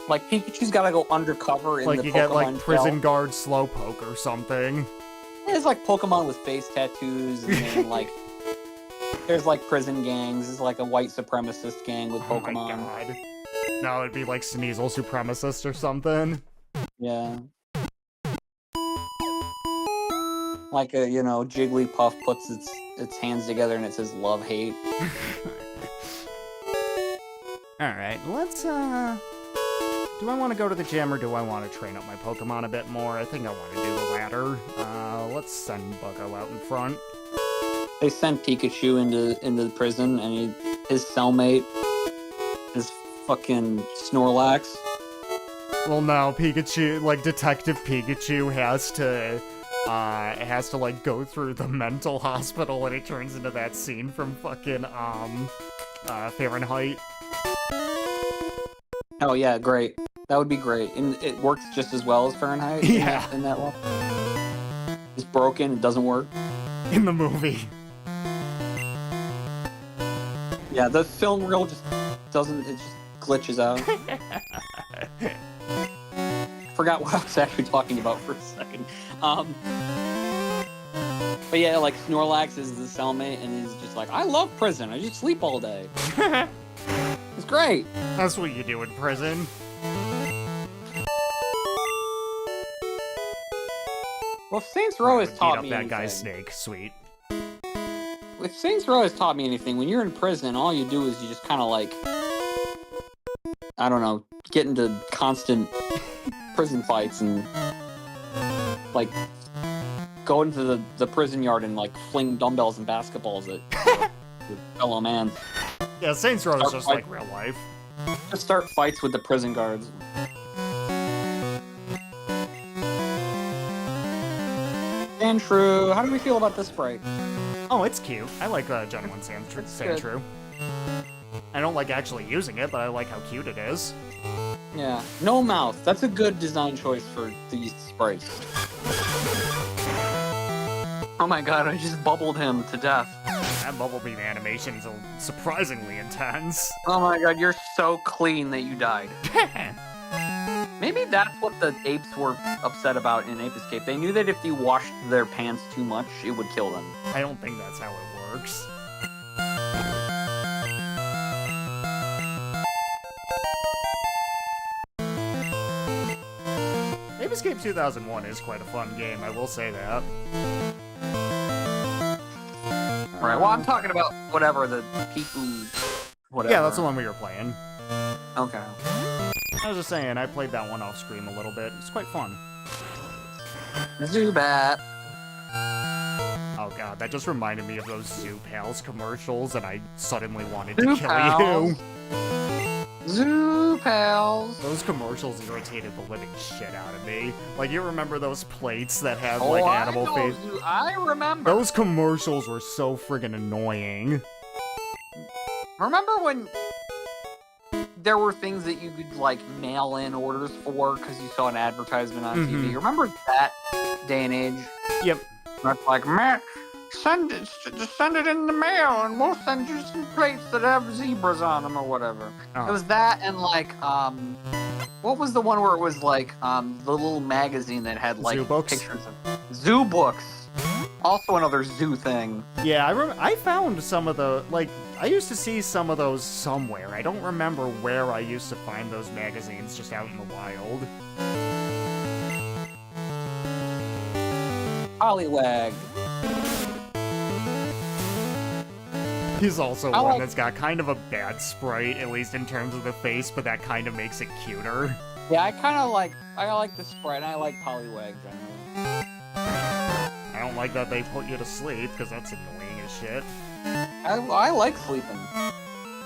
Pikachu's gotta go undercover in the Pokemon Like you get, like, prison shell. guard Slowpoke or something. There's, like, Pokemon with face tattoos, and then, like, there's, like, prison gangs. There's, like, a white supremacist gang with Pokemon. Oh my god. No, it'd be, like, Sneasel Supremacist or something. Yeah. Like a, you know, Jigglypuff puts its hands together and it says love hate. Alright, let's do I want to go to the gym or do I want to train up my Pokemon a bit more? I think I want to do the latter. Let's send Bucko out in front. They sent Pikachu into the prison and his cellmate is fucking Snorlax. Well, no, Pikachu, like, Detective Pikachu has to like, go through the mental hospital, and it turns into that scene from fucking, Fahrenheit. Oh, yeah, great. That would be great. And it works just as well as Fahrenheit Yeah. in that one. It's broken, it doesn't work. In the movie. Yeah, the film reel just doesn't, it just glitches out. Forgot what I was actually talking about for a second. But yeah, like, Snorlax is the cellmate, and he's just like, I love prison, I just sleep all day. It's great. That's what you do in prison. Well, if Saints Row has taught me that anything, guy's snake, sweet. if Saints Row has taught me anything, when you're in prison, all you do is you just kind of, like, I don't know, get into constant prison fights and, like, go into the prison yard and, like, fling dumbbells and basketballs at your fellow man. Yeah, Saints Row is just like real life. Just start fights with the prison guards. Sandshrew, how do we feel about this sprite? Oh, it's cute. I like Gentleman Sandshrew. I don't like actually using it, but I like how cute it is. Yeah, no mouth. That's a good design choice for these sprites. Oh my god, I just bubbled him to death. That Bubble Beam animation is surprisingly intense. Oh my god, you're so clean that you died. Maybe that's what the apes were upset about in Ape Escape. They knew that if you washed their pants too much, it would kill them. I don't think that's how it works. Ape Escape 2001 is quite a fun game, I will say that. Right, well, I'm talking about whatever, the Piku... whatever. Yeah, that's the one we were playing. Okay. I was just saying, I played that one off screen a little bit. It's quite fun. Zubat. Oh god, that just reminded me of those Zoo Pals commercials, and I suddenly wanted to Zoo kill Pals. you. Zoo Pals. Those commercials irritated the living shit out of me. Like, you remember those plates that had, Oh, like, animal I know, face? I remember. Those commercials were so friggin' annoying. Remember when there were things that you could, like, mail in orders for because you saw an advertisement on TV? Remember that day and age? Yep. That's like, Matt, just send it in the mail and we'll send you some plates that have zebras on them or whatever. Oh. It was that and, like, what was the one where it was, like, the little magazine that had, like, Zoo Books? pictures of zoo books. Also another zoo thing. Yeah, I found some of the, like, I used to see some of those somewhere. I don't remember where I used to find those magazines just out in the wild. Poliwag. He's also one that's got kind of a bad sprite, at least in terms of the face, but that kind of makes it cuter. Yeah, I like the sprite, and I like Poliwag generally. I don't like that they put you to sleep, because that's annoying as shit. I like sleeping.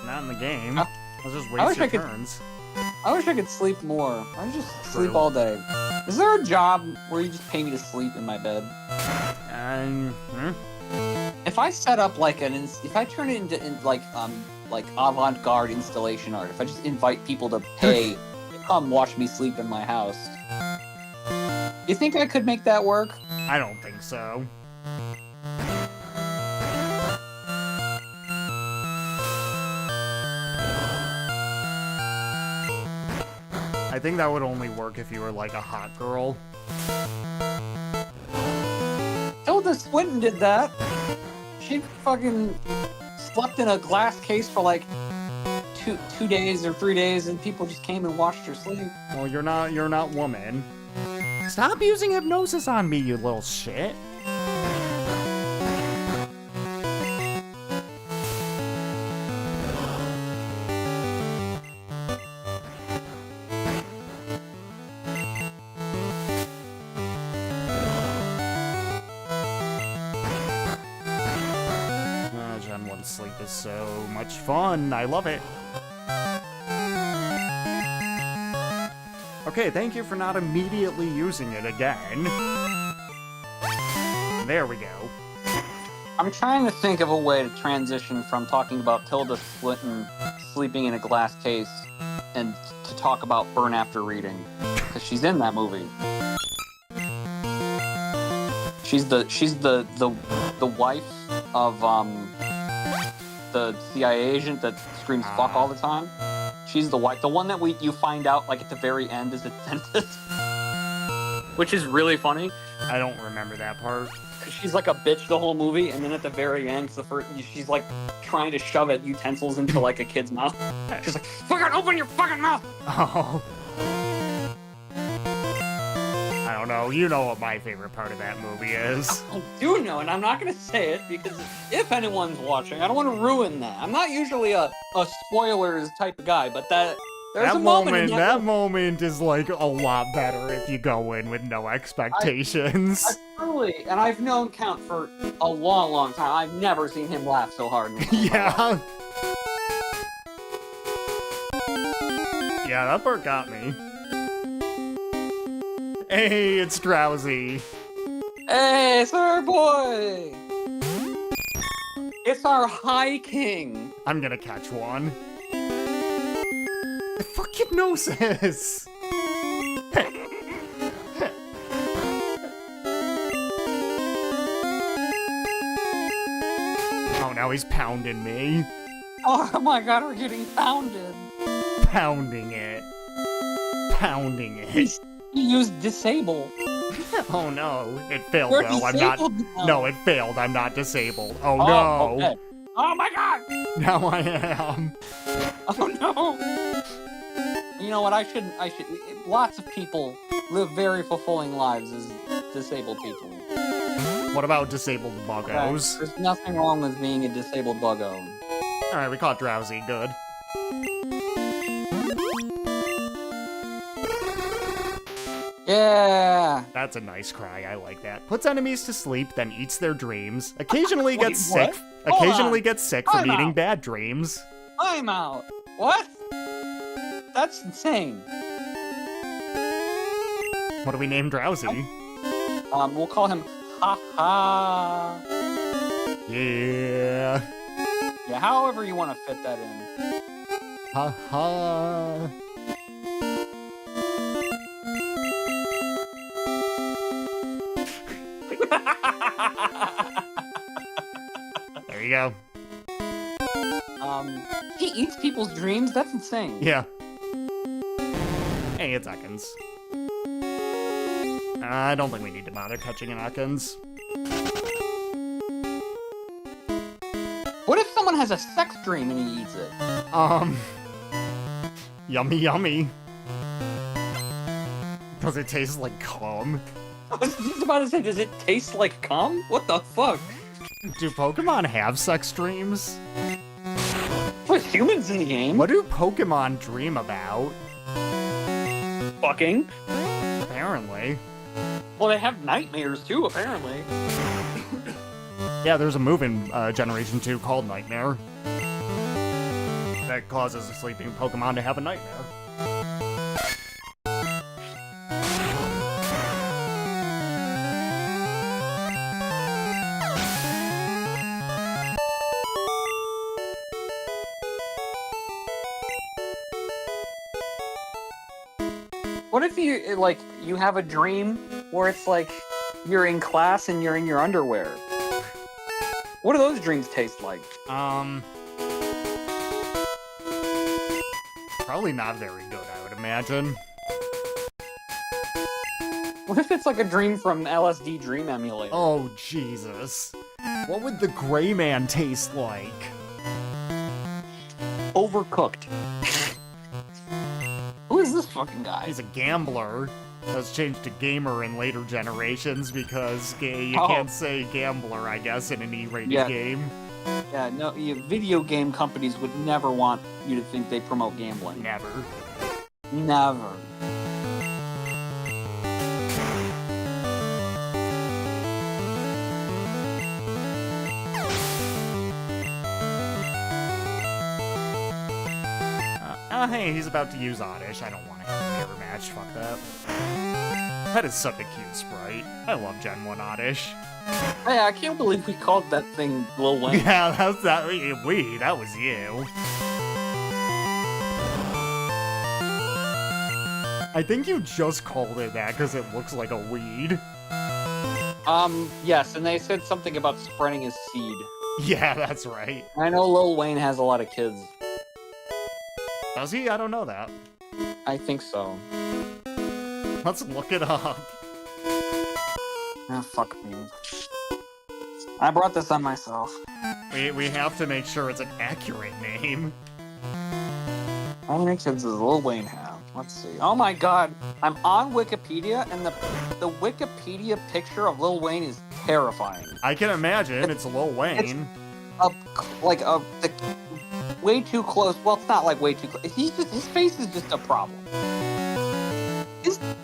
Not in the game. I I'll just wish waste your I could- turns. I wish I could sleep more. I just sleep True. all day. Is there a job where you just pay me to sleep in my bed? If I set up like if I turn it into like avant-garde installation art, if I just invite people to pay to come watch me sleep in my house, you think I could make that work? I don't think so. I think that would only work if you were like a hot girl. Tilda Swinton did that. She fucking slept in a glass case for like two days or 3 days, and people just came and watched her sleep. Well, you're not woman. Stop using hypnosis on me, you little shit. Gen 1 sleep is so much fun. I love it. Okay, thank you for not immediately using it again. There we go. I'm trying to think of a way to transition from talking about Tilda Swinton sleeping in a glass case and to talk about Burn After Reading, because she's in that movie. She's the wife of the CIA agent that screams fuck all the time. She's the wife, the one that you find out like at the very end is a dentist, which is really funny. I don't remember that part. Cause she's like a bitch the whole movie, and then at the very end, she's like trying to shove utensils into like a kid's mouth. She's like, "Fucking open your fucking mouth!" Oh. I don't know. You know what my favorite part of that movie is. I do know, and I'm not gonna say it because if anyone's watching, I don't want to ruin that. I'm not usually a spoilers type of guy, but there's a moment in that moment is like a lot better if you go in with no expectations. I truly, and I've known Count for a long, long time. I've never seen him laugh so hard. Yeah. Yeah, that part got me. Hey, it's Drowsy. Hey, it's our boy. It's our High King. I'm gonna catch one. Fuck hypnosis! Oh, now he's pounding me. Oh my god, we're getting pounded. Pounding it. Pounding it. He used disable. Oh no, it failed We're though. I'm not. now. No, it failed. I'm not disabled. Oh no. Okay. Oh my god! Now I am. Oh no! You know what? I should. Lots of people live very fulfilling lives as disabled people. What about disabled buggos? There's nothing wrong with being a disabled buggo. Alright, we caught Drowsy. Good. Yeah! That's a nice cry. I like that. Puts enemies to sleep, then eats their dreams. Occasionally gets sick. Hold Occasionally on. gets sick from Time eating out. bad dreams. I'm out. What? That's insane. What do we name Drowsy? We'll call him Ha Ha. Yeah. Yeah, however you want to fit that in. Ha ha. There you go. He eats people's dreams? That's insane. Yeah. Hey, it's Ekans. I don't think we need to bother catching an Ekans. has a sex dream and he eats it. Yummy, yummy. Does it taste like cum? I was just about to say, does it taste like cum? What the fuck? Do Pokemon have sex dreams? Put humans in the game. What do Pokemon dream about? Fucking. Apparently. Well, they have nightmares too, apparently. Yeah, there's a move in Generation 2 called Nightmare that causes a sleeping Pokemon to have a nightmare. What if you, like, you have a dream where it's like you're in class and you're in your underwear? What do those dreams taste like? Probably not very good, I would imagine. What if it's like a dream from LSD Dream Emulator? Oh, Jesus. What would the Gray Man taste like? Overcooked. Who is this fucking guy? He's a gambler. That's changed to gamer in later generations because you Oh. can't say gambler, I guess, in an E-rated Yeah. game. Yeah, no, video game companies would never want you to think they promote gambling. Never. Never. Hey, he's about to use Oddish. I don't want to have a mirror match. Fuck that. That is such a cute sprite. I love Gen 1 Oddish. Hey, I can't believe we called that thing Lil Wayne. Yeah, that was you. I think you just called it that because it looks like a weed. Yes, and they said something about spreading his seed. Yeah, that's right. I know Lil Wayne has a lot of kids. Does he? I don't know that. I think so. Let's look it up. Ah, fuck me. I brought this on myself. We have to make sure it's an accurate name. How many kids does Lil Wayne have? Let's see. Oh my god. I'm on Wikipedia, and the Wikipedia picture of Lil Wayne is terrifying. I can imagine. It's Lil Wayne. Way too close. Well, it's not like way too close. His face is just a problem.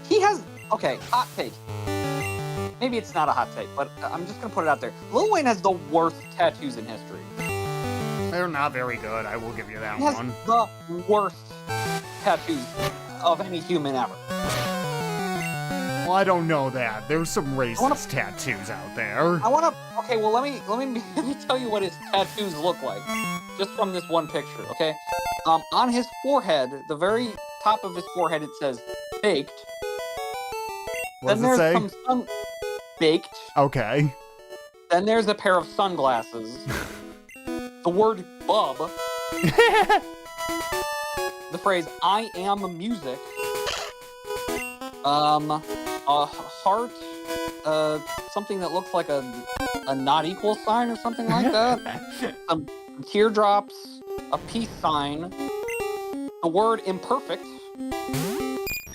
He has, okay, hot take. Maybe it's not a hot take, but I'm just gonna put it out there. Lil Wayne has the worst tattoos in history. They're not very good. I will give you that He has one. the worst tattoos of any human ever. Well, I don't know that. There's some racist tattoos out there. Okay, well, let me tell you what his tattoos look like, just from this one picture, okay? On his forehead, the very top of his forehead, it says baked. What Then does it there's say? Baked. Okay. Then there's a pair of sunglasses. The word bub. The phrase "I am music." A heart. Something that looks like a not equal sign or something like that. Some teardrops. A peace sign. The word imperfect.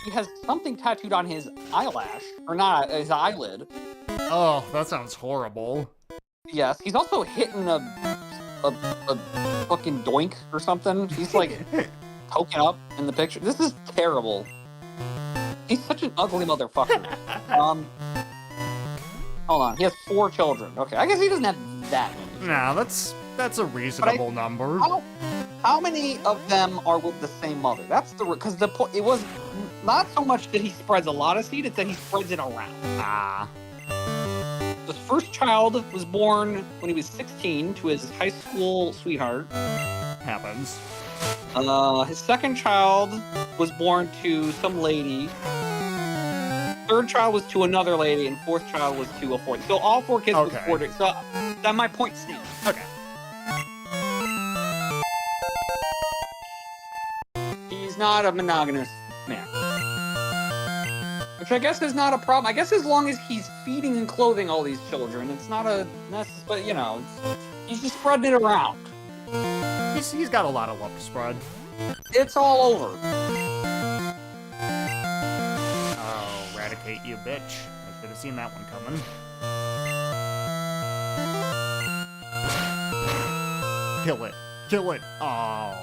He has something tattooed on his eyelash, or not his eyelid. Oh, that sounds horrible. Yes, he's also hitting a fucking doink or something. He's like poking up in the picture. This is terrible. He's such an ugly motherfucker. Hold on, he has 4 children. Okay, I guess he doesn't have that many. Nah, that's a reasonable number. How many of them are with the same mother? That's because it was not so much that he spreads a lot of seed; it's that he spreads it around. Ah. His first child was born when he was 16 to his high school sweetheart. Happens. His second child was born to some lady. Third child was to another lady, and fourth child was to a fourth. So all 4 kids was 4. So that my point stands. Okay. He's not a monogamous man. Which I guess is not a problem. I guess as long as he's feeding and clothing all these children, it's not a necessary, but he's just spreading it around. He's got a lot of love to spread. It's all over. Oh, eradicate you, bitch. I should have seen that one coming. Kill it. Kill it. Oh.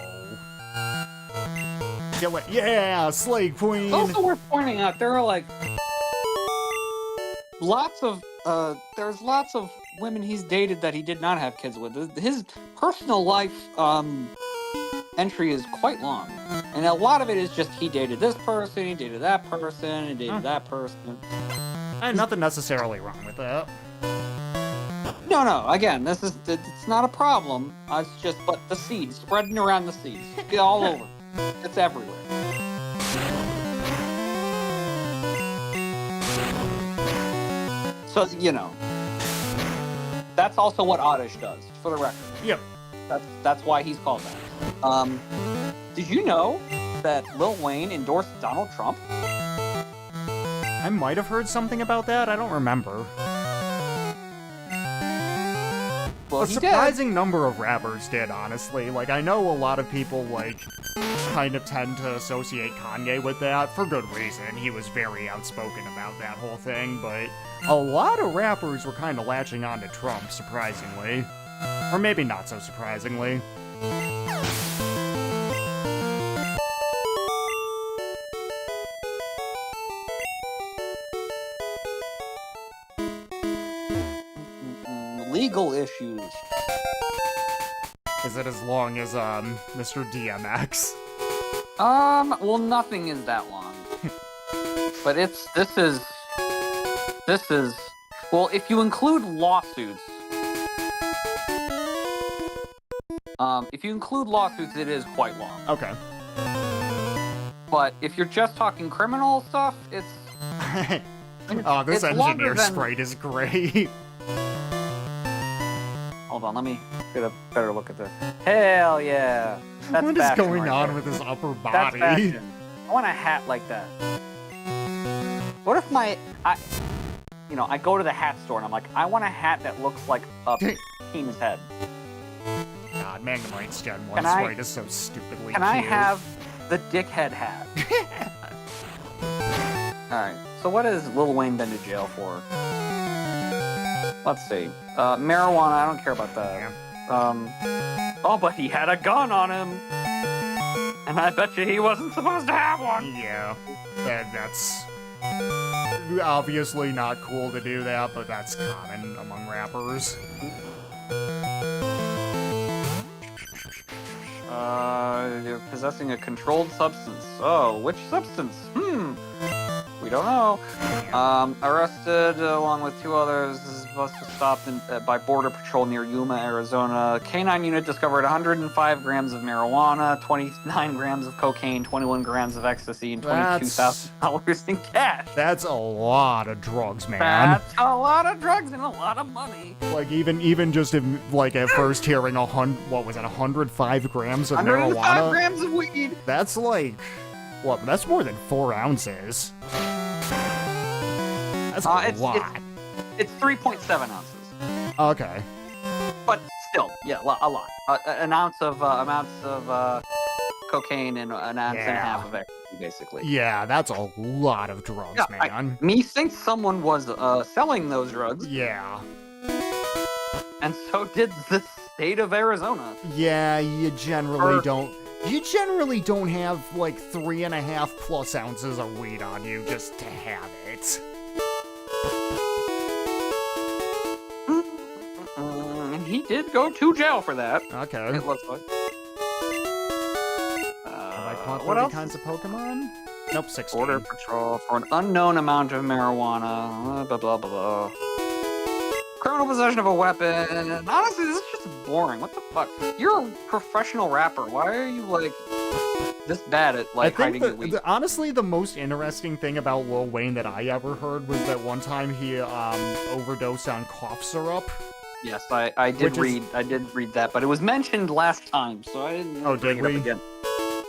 Kill it. Yeah, Slay Queen. It's also worth pointing out there are like there's lots of women he's dated that he did not have kids with. His personal life entry is quite long, and a lot of it is just he dated this person, he dated that person, he dated that person. And nothing necessarily wrong with that. No. Again, it's not a problem. It's just but the seeds spreading around the seeds, all over. It's everywhere. So that's also what Oddish does, for the record. Yep. That's why he's called that. Did you know that Lil Wayne endorsed Donald Trump? I might have heard something about that. I don't remember. Well, A surprising number of rappers did, honestly. Like, I know a lot of people, like, kind of tend to associate Kanye with that, for good reason. He was very outspoken about that whole thing, but a lot of rappers were kind of latching on to Trump, surprisingly. Or maybe not so surprisingly. Legal issues. Is it as long as, Mr. DMX? Well, nothing is that long. But this is, well, if you include lawsuits, it is quite long. Okay. But if you're just talking criminal stuff, it's... Oh, this it's longer engineer than- sprite is great. Hold on, let me get a better look at this. Hell yeah. That's What is fashion going right on there. with his upper That's body? fashion. I want a hat like that. What if I go to the hat store and I'm like, I want a hat that looks like a penis head. God, Magnemite's Gen 1 Can I- sprite is so stupidly Can cute. I have the dickhead hat? Alright, so what has Lil Wayne been to jail for? Let's see. Marijuana, I don't care about that. Oh, but he had a gun on him! And I bet you he wasn't supposed to have one! Yeah, that's obviously not cool to do that, but that's common among rappers. You're possessing a controlled substance. Oh, which substance? We don't know. Arrested along with two others. This bus was stopped by Border Patrol near Yuma, Arizona. K-9 unit discovered 105 grams of marijuana, 29 grams of cocaine, 21 grams of ecstasy, and $22,000 in cash. That's a lot of drugs, man. That's a lot of drugs and a lot of money. Like, even just at first hearing 105 grams of 105 marijuana? grams of weed. That's like, what, that's more than 4 ounces. That's a lot. It's 3.7 ounces. Okay. But still, yeah, a lot. An ounce of cocaine and an ounce and a half of ecstasy, basically. Yeah, that's a lot of drugs, man. Methinks someone was selling those drugs, Yeah. and so did the state of Arizona. Yeah, you generally don't have like 3.5+ ounces of weed on you just to have it. And he did go to jail for that. Okay. It looks like. Have I caught what 30 else? kinds of Pokemon? Nope, 16. Border Patrol for an unknown amount of marijuana. Blah blah blah blah. Criminal possession of a weapon. Honestly, this is just boring. What the fuck? You're a professional rapper. Why are you like this bad at like hiding your weed? Honestly, the most interesting thing about Lil Wayne that I ever heard was that one time he overdosed on cough syrup. Yes, I did read that, but it was mentioned last time, so I didn't bring it up again.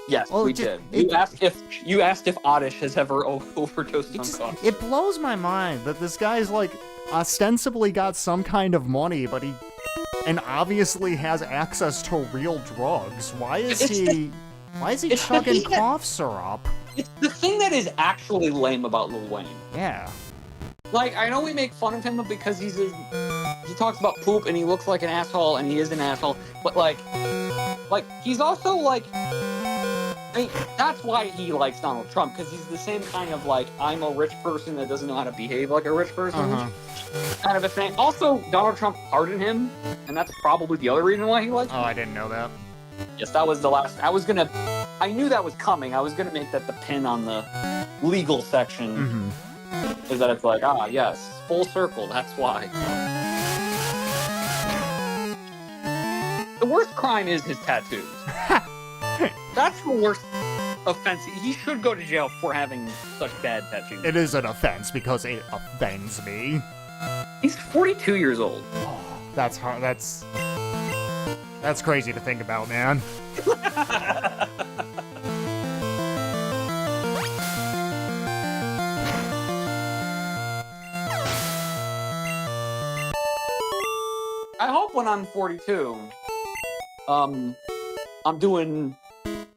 Yes, we did. You asked if Oddish has ever overdosed on cough. It blows my mind that this guy's like ostensibly got some kind of money, but and obviously has access to real drugs. Why is It's he it's the chugging thing that- cough syrup? It's the thing that is actually lame about Lil Wayne. Yeah. Like, I know we make fun of him because he talks about poop and he looks like an asshole and he is an asshole, but like he's also like, I mean, that's why he likes Donald Trump, because he's the same kind of like, I'm a rich person that doesn't know how to behave like a rich person kind of a thing. Also, Donald Trump pardoned him, and that's probably the other reason why he likes him. Oh, I didn't know that. Yes, that was the last. I knew that was coming. I was gonna make that the pin on the legal section. Is that it's like, yes, full circle, that's why. The worst crime is his tattoos. That's the worst offense. He should go to jail for having such bad tattoos. It is an offense because it offends me. He's 42 years old. Oh, that's hard. That's crazy to think about, man. I hope when I'm 42, I'm doing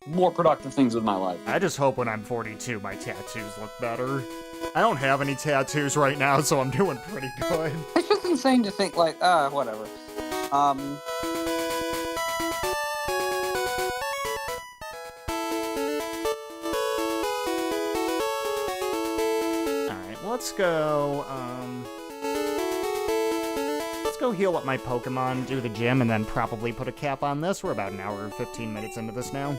more productive things with my life. I just hope when I'm 42, my tattoos look better. I don't have any tattoos right now, so I'm doing pretty good. It's just insane to think, like, whatever. Alright, let's go heal up my Pokemon, do the gym, and then probably put a cap on this. We're about an hour and 15 minutes into this now.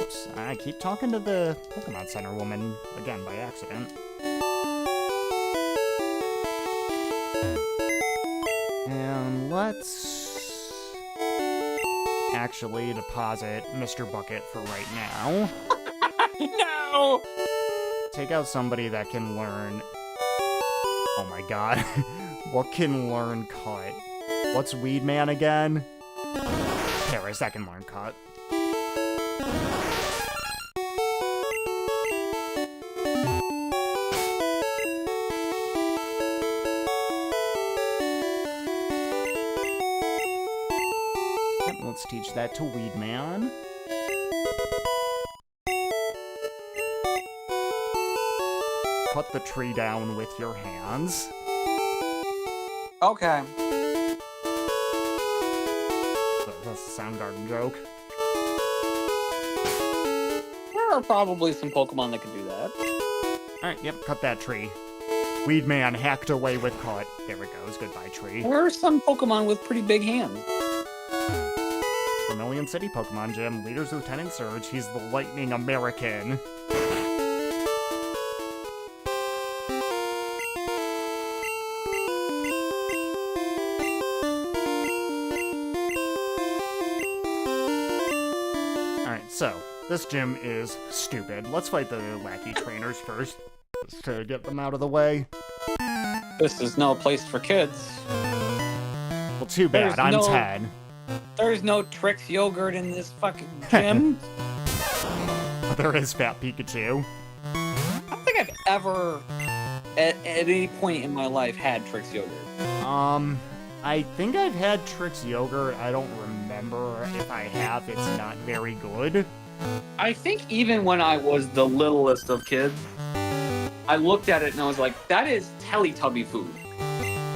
Oops, I keep talking to the Pokemon Center woman again by accident. And let's actually deposit Mr. Bucket for right now. No! Take out somebody that can learn... Oh my god. What can learn Cut? What's Weed Man again? Paris, that can learn Cut. Let's teach that to Weed Man. Cut the tree down with your hands. Okay. That's a Soundgarden joke. There are probably some Pokemon that can do that. Alright, yep, cut that tree. Weed Man hacked away with Cut. There it goes, goodbye tree. There are some Pokemon with pretty big hands. Vermilion City Pokemon Gym, Leader's Lieutenant Surge, he's the Lightning American. Alright, so, this gym is stupid. Let's fight the lackey trainers first, just to get them out of the way. This is no place for kids. Well, too bad, I'm 10. There's no Trix yogurt in this fucking gym. There is Fat Pikachu. I don't think I've ever, at any point in my life, had Trix yogurt. I think I've had Trix yogurt. I don't remember. If I have, it's not very good. I think even when I was the littlest of kids, I looked at it and I was like, that is Teletubby food.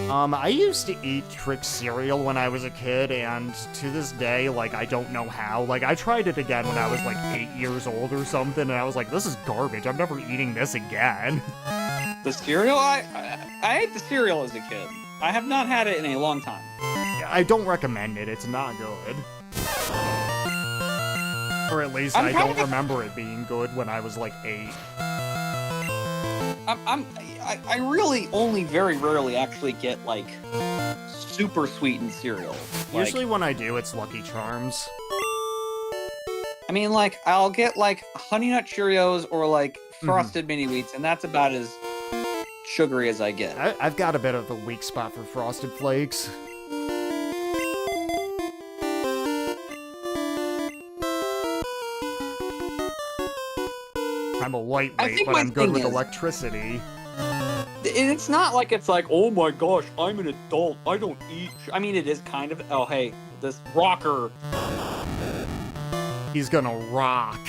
I used to eat Trix cereal when I was a kid, and to this day, like, I don't know how. Like, I tried it again when I was, like, 8 years old or something, and I was like, this is garbage. I'm never eating this again. The cereal? I ate the cereal as a kid. I have not had it in a long time. I don't recommend it. It's not good. Or at least I don't remember it being good when I was, like, 8. I really only very rarely actually get, like, super sweetened cereal. Usually when I do, it's Lucky Charms. I mean, like, I'll get, like, Honey Nut Cheerios or, like, Frosted Mini Wheats, and that's about as sugary as I get. I've got a bit of a weak spot for Frosted Flakes. I'm a lightweight, think but my I'm good thing with is- electricity. It's not like it's like, oh my gosh, I'm an adult. I don't eat. I mean, it is kind of. Oh, hey, this rocker. He's gonna rock.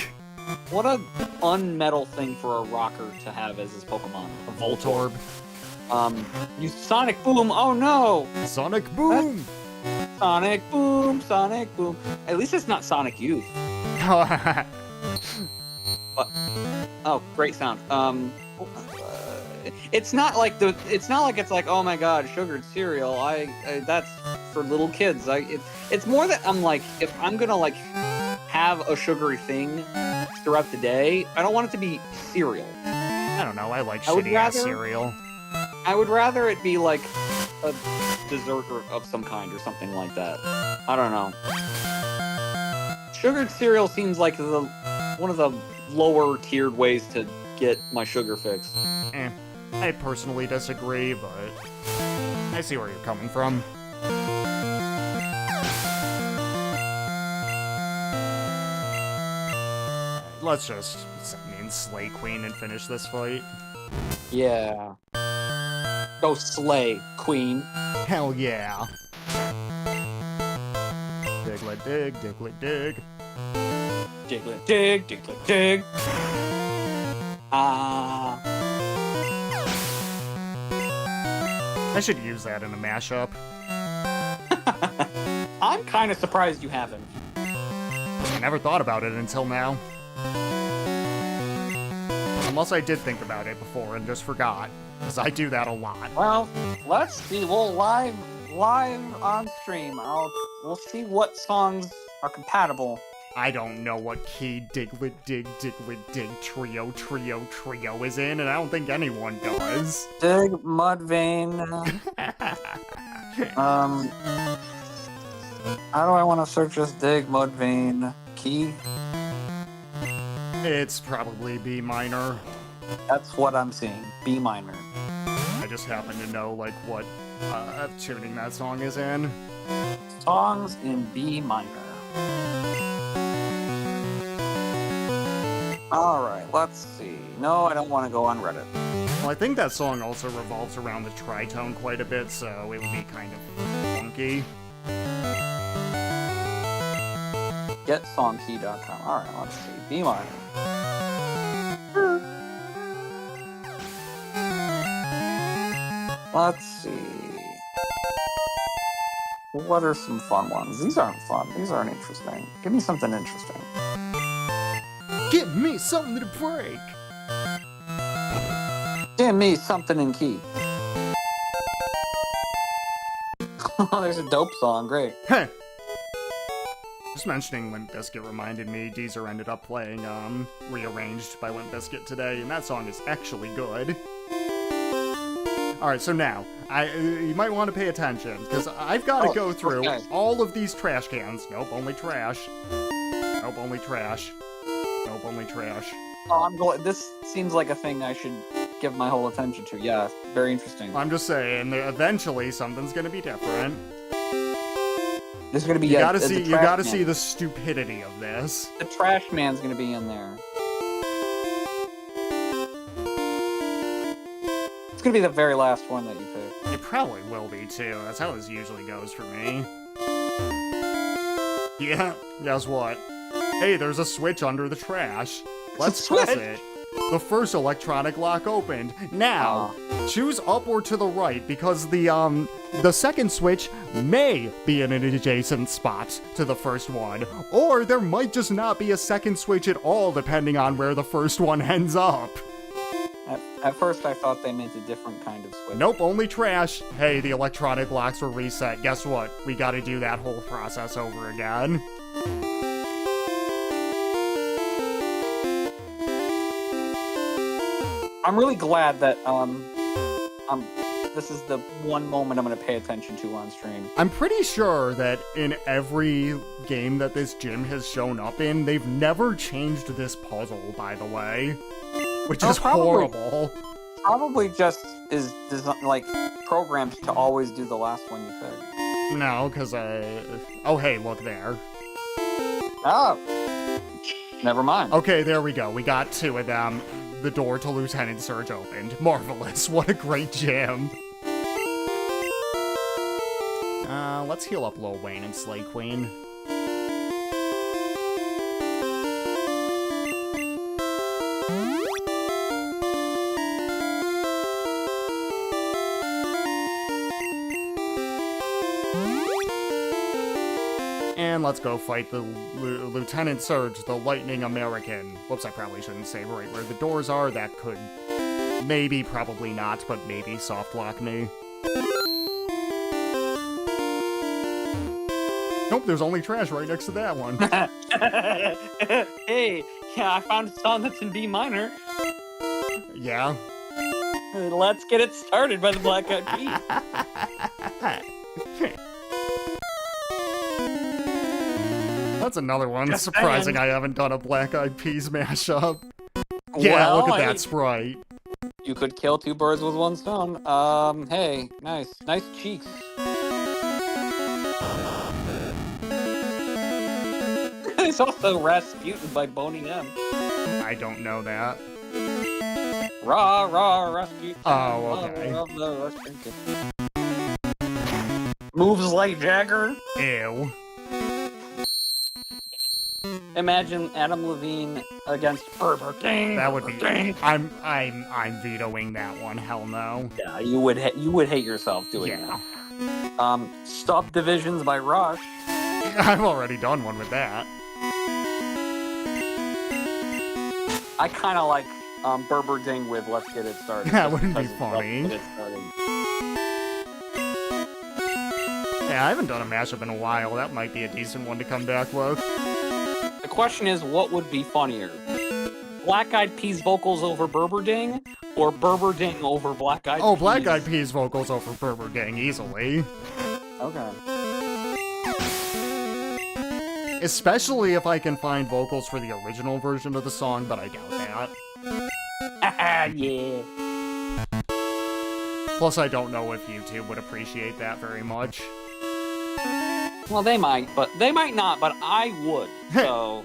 What a unmetal thing for a rocker to have as his Pokemon. A Voltorb. Use Sonic Boom. Oh no! Sonic Boom! Sonic Boom, Sonic Boom. At least it's not Sonic Youth. Oh, great sound. It's not like it's like, oh my god, sugared cereal. That's for little kids. It's more that I'm like, if I'm gonna like have a sugary thing throughout the day, I don't want it to be cereal. I don't know, I like I would shitty ass rather- cereal. I would rather it be like a dessert of some kind or something like that. I don't know. Sugared cereal seems like one of the lower tiered ways to get my sugar fix. I personally disagree, but I see where you're coming from. Let's just send in Slay Queen and finish this fight. Yeah. Go slay, queen. Hell yeah. Diglett dig, Diglett dig. Diglett dig, Diglett dig. I should use that in a mashup. I'm kind of surprised you haven't. I never thought about it until now. Unless I did think about it before and just forgot, because I do that a lot. Well, let's see. We'll live on stream. We'll see what songs are compatible. I don't know what key Diglett dig, trio is in, and I don't think anyone does. Dig Mudvayne. How do I want to search this Dig Mudvayne key? It's probably B minor. That's what I'm seeing. B minor. I just happen to know, like, what tuning that song is in. Songs in B minor. Alright, let's see. No, I don't want to go on Reddit. Well, I think that song also revolves around the tritone quite a bit, so it would be kind of funky. GetSongKey.com. Alright, let's see. B minor. Let's see. What are some fun ones? These aren't fun. These aren't interesting. Give me something interesting. Give me something to break! Give me something in key. Oh, there's a dope song. Great. Heh! Just mentioning Limp Bizkit reminded me Deezer ended up playing Rearranged by Limp Bizkit today, and that song is actually good. Alright, so now, you might want to pay attention, because I've got to go through all of these trash cans. Nope, only trash. Nope, only trash. Nope, only trash. Oh, this seems like a thing I should give my whole attention to. Yeah, very interesting. I'm just saying, eventually something's gonna be different. There's gonna be you gotta see the stupidity of this. The trash man's gonna be in there. It's gonna be the very last one that you pick. It probably will be too. That's how this usually goes for me. Yeah, guess what? Hey, there's a switch under the trash. Let's press it. The first electronic lock opened. Now, choose up or to the right because the second switch may be in an adjacent spot to the first one, or there might just not be a second switch at all depending on where the first one ends up. At first I thought they meant a different kind of switch. Nope, only trash. Hey, the electronic locks were reset. Guess what? We gotta do that whole process over again. I'm really glad that this is the one moment I'm going to pay attention to on stream. I'm pretty sure that in every game that this gym has shown up in, they've never changed this puzzle, by the way. Which is horrible. Probably just is like programmed to always do the last one you pick. No, because oh hey, look there. Oh. Never mind. Okay, there we go. We got 2 of them. The door to Lieutenant Surge opened. Marvelous. What a great jam. Let's heal up Lil Wayne and Slay Queen. And let's go fight the Lieutenant Surge, the Lightning American. Whoops, I probably shouldn't say right where the doors are. That could maybe, probably not, but maybe soft lock me. Nope, there's only trash right next to that one. Hey, yeah, I found a song that's in B minor. Yeah. Let's Get It Started by the Black Eyed Peas. That's another one. Just Surprising saying. I haven't done a Black Eyed Peas mashup. Yeah, Well, look at that sprite. You could kill 2 birds with 1 stone. Hey, nice cheeks. It's also Rasputin by Boney M. I don't know that. Rah, rah, Rasputin. Oh, okay. Love the Rasputin. Moves like Jagger. Ew. Imagine Adam Levine against Burger King. That would be. Burger King. I'm vetoing that one. Hell no. Yeah, you would hate yourself doing Yeah. that. Stop Divisions by Rush. I've already done one with that. I kind of like Burberding with Let's Get It Started. That just wouldn't be because it's funny. Let's Get It Started. Yeah, I haven't done a mashup in a while. That might be a decent one to come back with. The question is, what would be funnier? Black Eyed Peas vocals over Burberding, or Burberding over Black Eyed Peas? Oh, Black Eyed Peas vocals over Burberding easily. Okay. Especially if I can find vocals for the original version of the song, but I doubt that. Yeah. Plus, I don't know if YouTube would appreciate that very much. Well, they might not, but I would. So,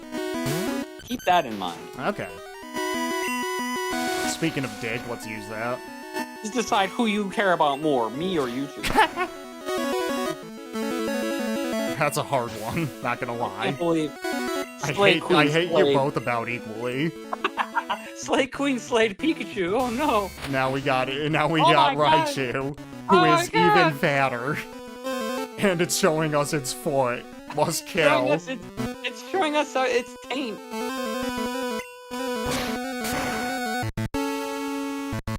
keep that in mind. Okay. Speaking of dick, let's use that. Just decide who you care about more, me or YouTube. That's a hard one, not gonna I lie. can't believe I Slay Queen hate you slayed. both about equally. Slay Queen slayed Pikachu. Oh no. Now we got it. Now we Oh got my God. Raichu, who Oh my is God. even fatter, and it's showing us its foot. Must kill. It's showing us its taint.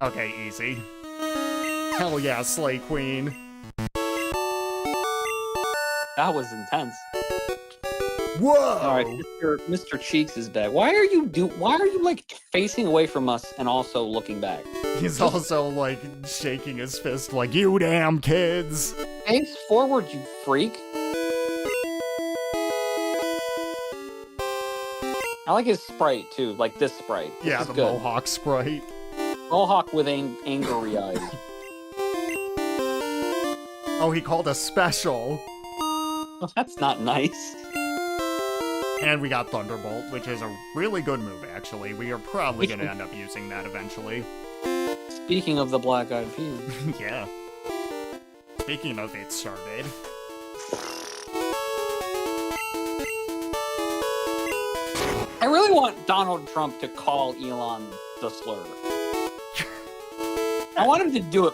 Okay, easy. Hell yeah, Slay Queen. That was intense. Whoa! All right, Mr. Cheeks is back. Why are you like facing away from us and also looking back? He's also like shaking his fist like, you damn kids! Face forward, you freak. I like his sprite too, like this sprite. This Yeah, is the good. Mohawk sprite. Mohawk with angry eyes. Oh, he called us special. Well, that's not nice. And we got Thunderbolt, which is a really good move, actually. We are probably going to end up using that eventually. Speaking of the Black Eyed Peas. Yeah. Speaking of it started. I really want Donald Trump to call Elon the slur. I want him to do it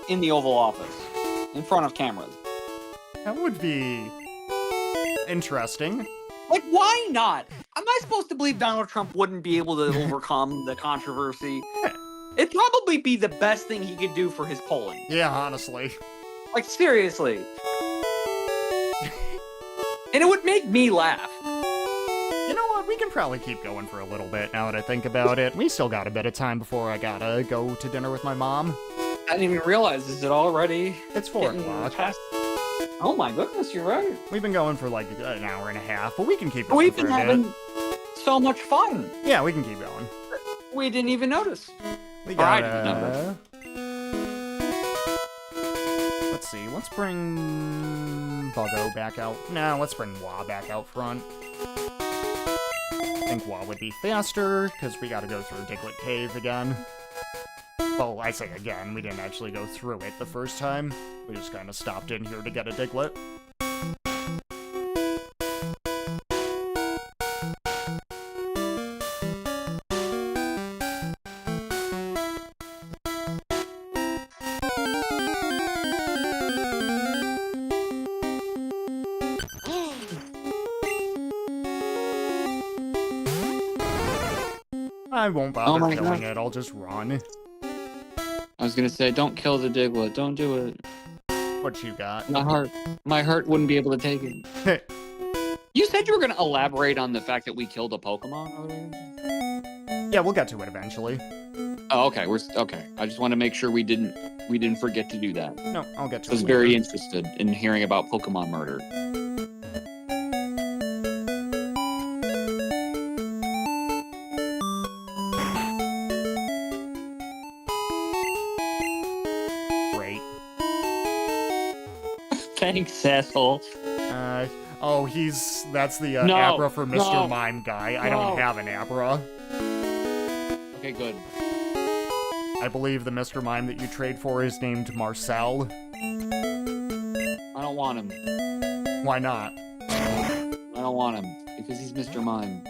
in the Oval Office, in front of cameras. That would be interesting. Like, why not? Am I supposed to believe Donald Trump wouldn't be able to overcome the controversy? It'd probably be the best thing he could do for his polling. Yeah, honestly. Like, seriously. And it would make me laugh. You know what? We can probably keep going for a little bit now that I think about it. We still got a bit of time before I gotta go to dinner with my mom. I didn't even realize, is it already It's 4 getting o'clock. past? Oh my goodness, you're right. We've been going for like an hour and a half, but we can keep going We've for been a bit. having so much fun. Yeah, we can keep going. We didn't even notice. We Or I got didn't notice. Let's see, let's bring Buggo back out. No, let's bring Wah back out front. think what would be faster, because we gotta go through Diglett Cave again. Well, I say again, we didn't actually go through it the first time. We just kind of stopped in here to get a Diglett. I won't bother killing it, I'll just run. I was gonna say, don't kill the Diglett. Don't do it. What you got? My heart wouldn't be able to take it. You said you were gonna elaborate on the fact that we killed a Pokemon earlier? Yeah, we'll get to it eventually. Oh, okay. Okay. I just want to make sure we didn't forget to do that. No, I'll get to it. I was very interested in hearing about Pokemon murder. Thanks, asshole. Oh, that's the Abra for Mr. Mime guy. I don't have an Abra. Okay, good. I believe the Mr. Mime that you trade for is named Marcel. I don't want him. Why not? I don't want him because he's Mr. Mime.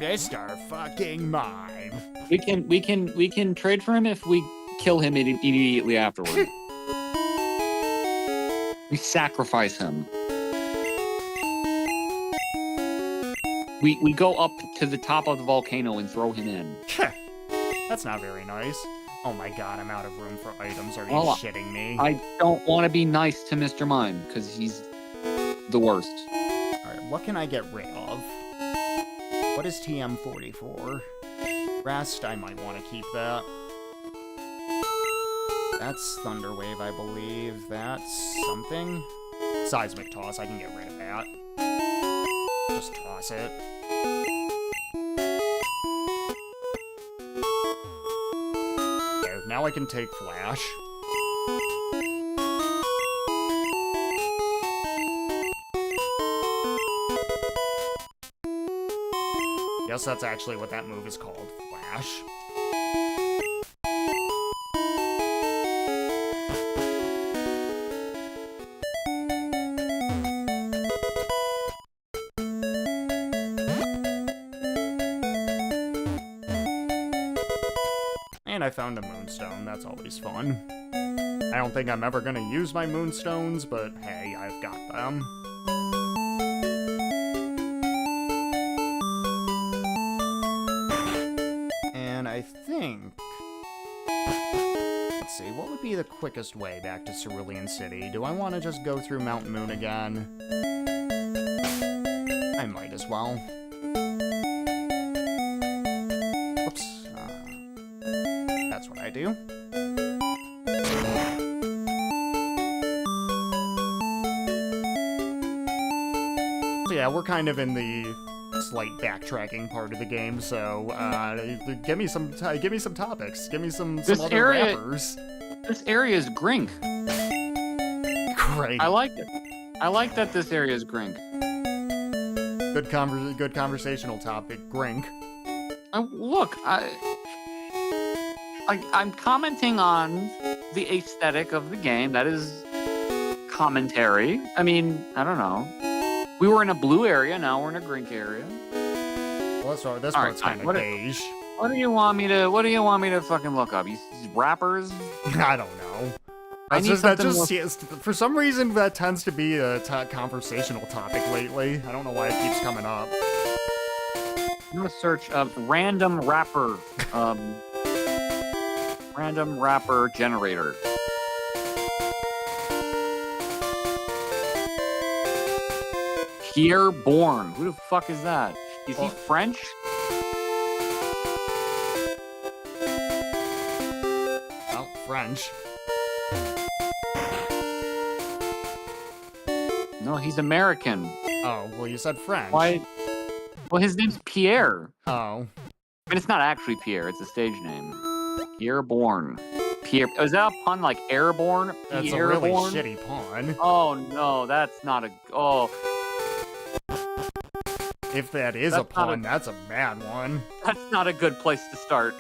Mr. fucking Mime. We can trade for him if we kill him immediately afterward. We sacrifice him. We go up to the top of the volcano and throw him in. That's not very nice. Oh my god, I'm out of room for items. Are you shitting me? I don't want to be nice to Mr. Mime, because he's the worst. Alright, what can I get rid of? What is TM44? Rest, I might want to keep that. That's Thunderwave, I believe. That's something. Seismic Toss, I can get rid of that. Just toss it. There, now I can take Flash. Guess that's actually what that move is called, Flash. And I found a Moonstone, that's always fun. I don't think I'm ever gonna use my Moonstones, but hey, I've got them. And I think... Let's see, what would be the quickest way back to Cerulean City? Do I want to just go through Mount Moon again? I might as well. That's what I do. So yeah, we're kind of in the slight backtracking part of the game, so give me some topics. Give me some other rappers. This area is Grink. Great. I like it. I like that this area is Grink. Good conversational topic, Grink. Look, I'm commenting on the aesthetic of the game. That is commentary. I mean, I don't know. We were in a blue area, now we're in a Grink area. Well, this part's kind of beige. What do you want me to fucking look up? These rappers? I don't know. For some reason, that tends to be a conversational topic lately. I don't know why it keeps coming up. I'm gonna search random rapper, random rapper generator. Pierre Bourne. Who the fuck is that? Is he French? Well, French. No, he's American. Oh, well, you said French. Why? Well, his name's Pierre. Oh. I mean, it's not actually Pierre. It's a stage name. Pierre Bourne. Pierre. Is that a pun like airborne? That's a really shitty pun. Oh, no. That's not a... Oh. If that is a pun, that's a bad one. That's not a good place to start.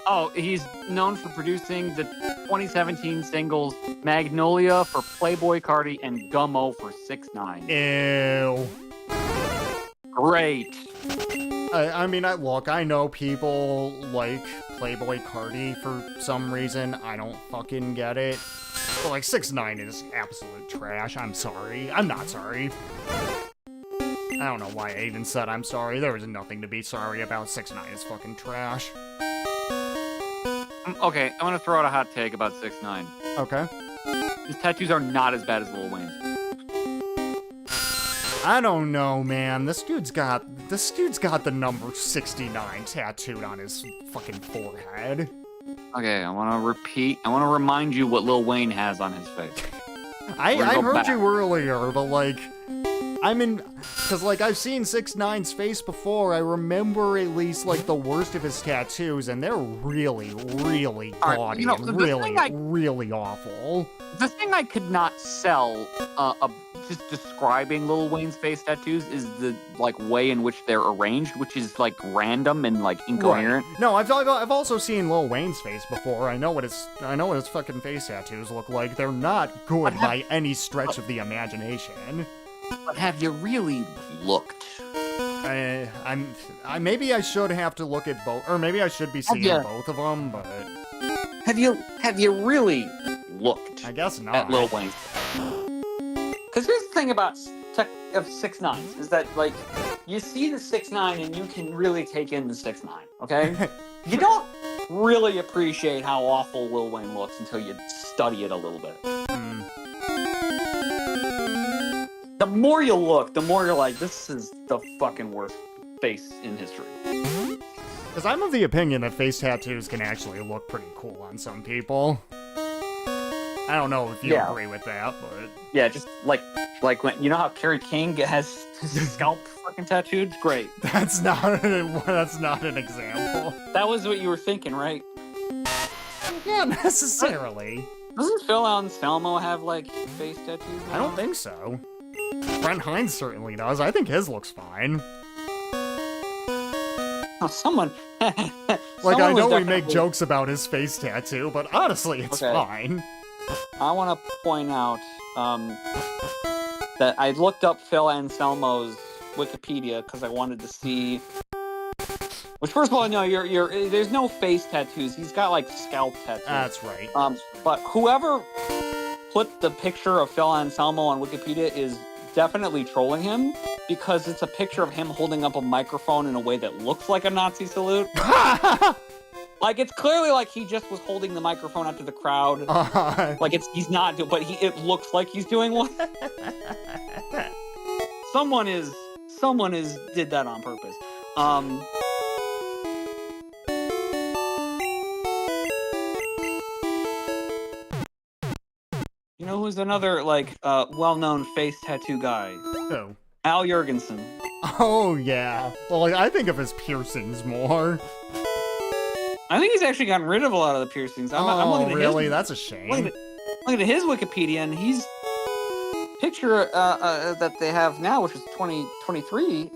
Oh, he's known for producing the 2017 singles Magnolia for Playboy Cardi and Gummo for 6ix9ine. Ew. Great. I mean, look, I know people like Playboy Cardi for some reason. I don't fucking get it. But, like, 6ix9ine is absolute trash. I'm sorry. I'm not sorry. I don't know why I even said I'm sorry. There was nothing to be sorry about. 6ix9ine is fucking trash. Okay, I'm gonna throw out a hot take about 6ix9ine. Okay. His tattoos are not as bad as Lil Wayne's. I don't know, man. This dude's got the number 69 tattooed on his fucking forehead. Okay, I want to remind you what Lil Wayne has on his face. I heard you earlier, but like, because like I've seen 6ix9ine's face before. I remember at least like the worst of his tattoos, and they're really, really gaudy and really awful. The thing I could not sell, just describing Lil Wayne's face tattoos, is the like way in which they're arranged, which is like random and like incoherent. Right. No, I've also seen Lil Wayne's face before. I know what his fucking face tattoos look like. They're not good by any stretch of the imagination. But have you really looked? Maybe I should have to look at both, or maybe I should be seeing both of them. But have you really looked? I guess not. At Lil Wayne. Because here's the thing about 6ix9ine is that like you see the 6ix9ine and you can really take in the 6ix9ine. Okay, you don't really appreciate how awful Lil Wayne looks until you study it a little bit. The more you look, the more you're like, this is the fucking worst face in history. Because I'm of the opinion that face tattoos can actually look pretty cool on some people. I don't know if you agree with that, but... Yeah, just like when, you know how Kerry King has his scalp fucking tattooed? Great. That's not an example. That was what you were thinking, right? Not necessarily. Doesn't Phil Anselmo have, like, face tattoos now? I don't think so. Brent Hines certainly does. I think his looks fine. Oh, someone... like, I know we make jokes about his face tattoo, but honestly, it's fine. I want to point out that I looked up Phil Anselmo's Wikipedia because I wanted to see... Which, first of all, no, there's no face tattoos. He's got, like, scalp tattoos. That's right. But whoever put the picture of Phil Anselmo on Wikipedia is definitely trolling him, because it's a picture of him holding up a microphone in a way that looks like a Nazi salute. Like, it's clearly like he just was holding the microphone out to the crowd. Like, he's not, but it looks like he's doing one. Someone did that on purpose. You know who's another, like, well-known face tattoo guy? Who? Al Jurgensen. Oh, yeah. Well, like, I think of his piercings more. I think he's actually gotten rid of a lot of the piercings. I'm looking at really? That's a shame. Looking at his Wikipedia, and he's picture that they have now, which is 2023.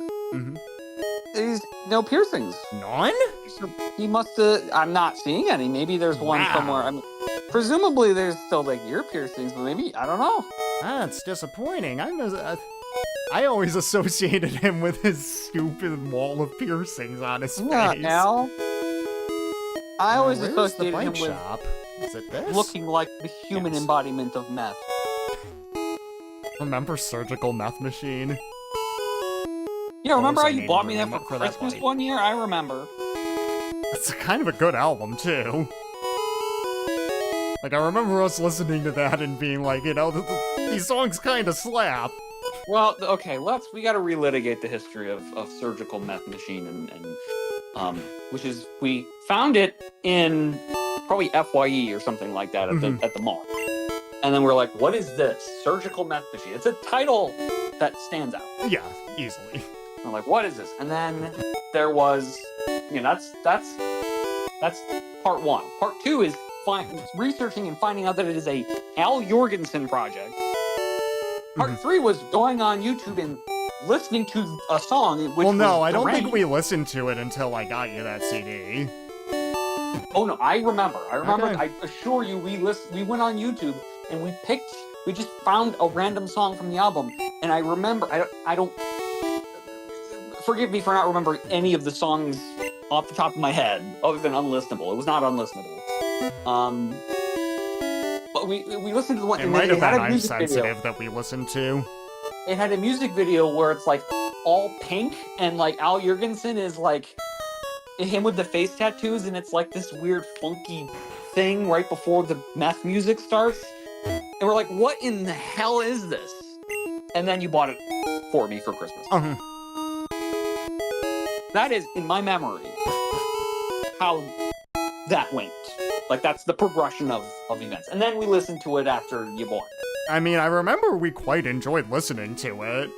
There's no piercings. None? So he must have... I'm not seeing any. Maybe there's one somewhere. Presumably there's still, like, ear piercings, but maybe... I don't know. That's disappointing. I always associated him with his stupid wall of piercings on his face. Al. I always Where's associated the him bike shop? Is it this? Looking like the human embodiment of meth. Remember Surgical Meth Machine? Yeah, remember how you bought me that for Christmas one year? I remember. It's kind of a good album, too. Like, I remember us listening to that and being like, you know, these songs kind of slap. Well, okay, we gotta relitigate the history of Surgical Meth Machine and which is, we found it in probably FYE or something like that at the mall. And then we're like, what is this? Surgical Meth Machine. It's a title that stands out. Yeah, easily. I'm like, what is this? And then there was, you know, that's part one. Part two is researching and finding out that it is a Al Jurgensen project. Part three was going on YouTube and listening to a song. Which Well, no, was I The don't think Rain. we listened to it until I got you that CD. Oh no, I remember. Okay. I assure you, we went on YouTube and we just found a random song from the album, and I remember. I don't. Forgive me for not remembering any of the songs off the top of my head, other than Unlistenable. It was not Unlistenable. But we listened to the one. It and might then have been had a I'm music video. Sensitive that we listened to. It had a music video where it's like all pink, and like Al Jurgensen is like him with the face tattoos, and it's like this weird funky thing right before the meth music starts. And we're like, what in the hell is this? And then you bought it for me for Christmas. Uh-huh. That is, in my memory, how that went. Like, that's the progression of events. And then we listened to it after you bought it. I mean, I remember we quite enjoyed listening to it.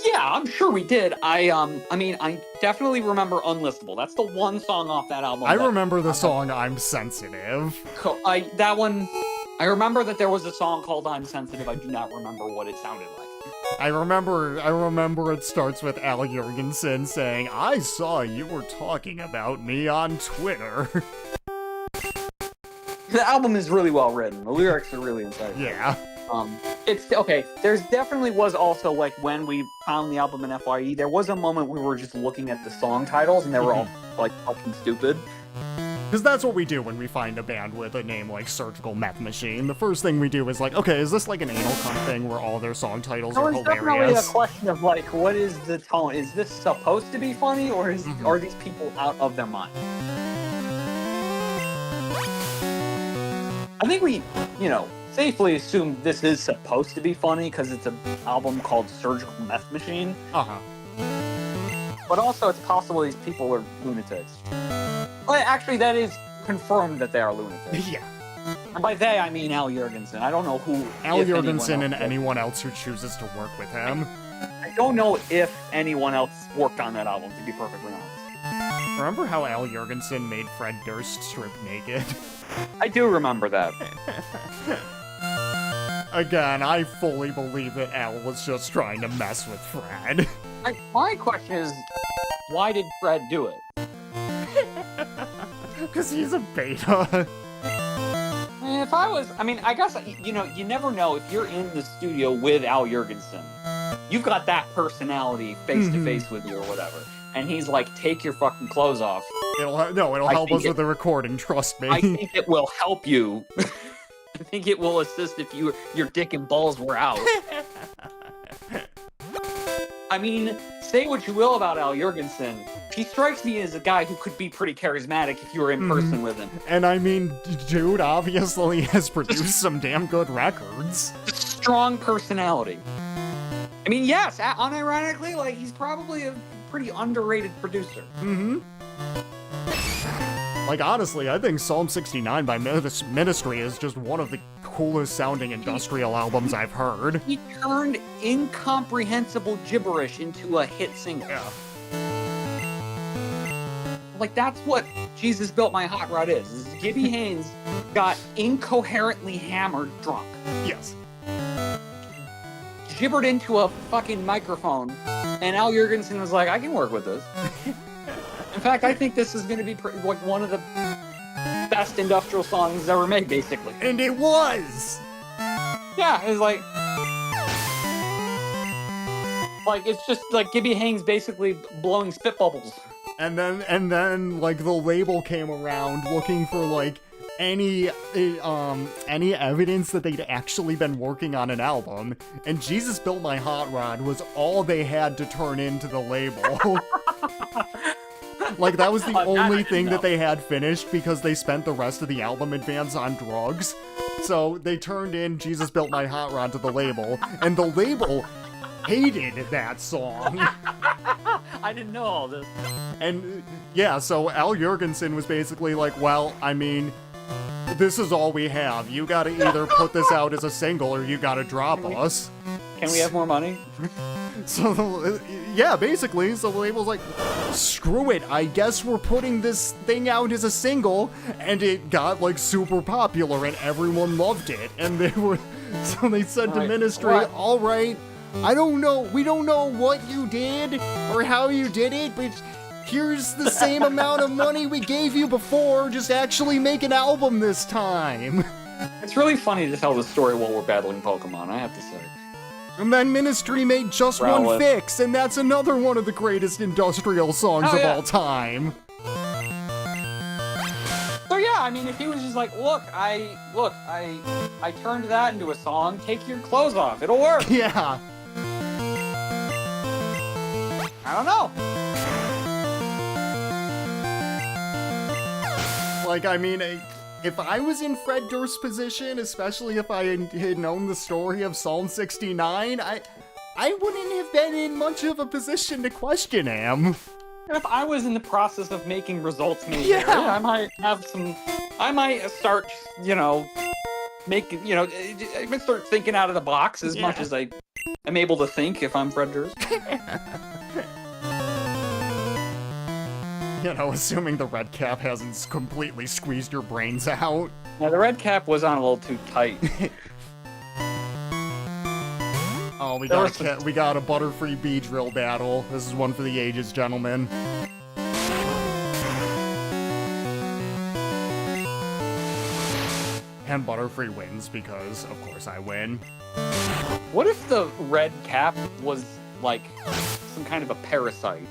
Yeah, I'm sure we did. I mean, I definitely remember Unlistenable. That's the one song off that album. I remember the song I'm Sensitive. That one, I remember that there was a song called I'm Sensitive. I do not remember what it sounded like. I remember it starts with Al Jurgensen saying, "I saw you were talking about me on Twitter." The album is really well written. The lyrics are really insightful. Yeah. It's okay. There's definitely was also like when we found the album in FYE, there was a moment we were just looking at the song titles and they were all like fucking stupid. Because that's what we do when we find a band with a name like Surgical Meth Machine. The first thing we do is like, okay, is this like an anal cunt thing where all their song titles are It's definitely a hilarious? question of like, what is the tone? Is this supposed to be funny, or are these people out of their mind? I think we, safely assume this is supposed to be funny because it's an album called Surgical Meth Machine. Uh-huh. But also, it's possible these people are lunatics. Well, actually, that is confirmed that they are lunatics. Yeah. And by they, I mean Al Jurgensen. I don't know who. Al Jurgensen and anyone else who chooses to work with him. I don't know if anyone else worked on that album, to be perfectly honest. Remember how Al Jurgensen made Fred Durst strip naked? I do remember that. Again, I fully believe that Al was just trying to mess with Fred. My question is, why did Fred do it? Because he's a beta. If I was, I guess, you never know if you're in the studio with Al Jurgensen. You've got that personality face to face with you or whatever. And he's like, take your fucking clothes off. It'll help us with the recording, trust me. I think it will help you. I think it will assist if your dick and balls were out. I mean, say what you will about Al Jurgensen. He strikes me as a guy who could be pretty charismatic if you were in person with him. And I mean, dude obviously has produced some damn good records. Strong personality. I mean, yes, unironically, like, he's probably a pretty underrated producer. Like, honestly, I think Psalm 69 by Ministry is just one of the coolest sounding industrial albums I've heard. He turned incomprehensible gibberish into a hit single. Yeah. Like, that's what Jesus Built My Hot Rod is Gibby Haynes got incoherently hammered drunk. Yes. Gibbered into a fucking microphone, and Al Jurgensen was like, I can work with this. In fact, I think this is going to be like one of the best industrial songs ever made, basically. And it was! Yeah, it's like it's just like Gibby Haynes basically blowing spit bubbles. And then, like, the label came around looking for, like, any evidence that they'd actually been working on an album, and Jesus Built My Hot Rod was all they had to turn into the label. Like, that was the only thing that they had finished because they spent the rest of the album advance on drugs. So they turned in Jesus Built My Hot Rod to the label, and the label hated that song. I didn't know all this. And yeah, so Al Jurgensen was basically like, well, I mean, this is all we have. You gotta either put this out as a single or you gotta drop us. Can we have more money? So, yeah, basically, so the label's like, screw it, I guess we're putting this thing out as a single, and it got, like, super popular, and everyone loved it, and they were, so they said to Ministry, alright, I don't know. We don't know what you did or how you did it, but here's the same amount of money we gave you before. Just actually make an album this time. It's really funny to tell the story while we're battling Pokemon, I have to say. And then Ministry made Just One Rowlet. Fix, and that's another one of the greatest industrial songs of all time. So yeah, I mean, if he was just like, look, I turned that into a song. Take your clothes off. It'll work. Yeah. I don't know. Like, I mean, if I was in Fred Durst's position, especially if I had known the story of Psalm 69, I wouldn't have been in much of a position to question him. If I was in the process of making results maybe, Yeah. I might start, making, I might start thinking out of the box as much as I am able to think if I'm Fred Durst. Assuming the red cap hasn't completely squeezed your brains out. Now, the red cap was on a little too tight. Oh, we got a Butterfree bee drill battle. This is one for the ages, gentlemen. And Butterfree wins because, of course, I win. What if the red cap was, like, some kind of a parasite?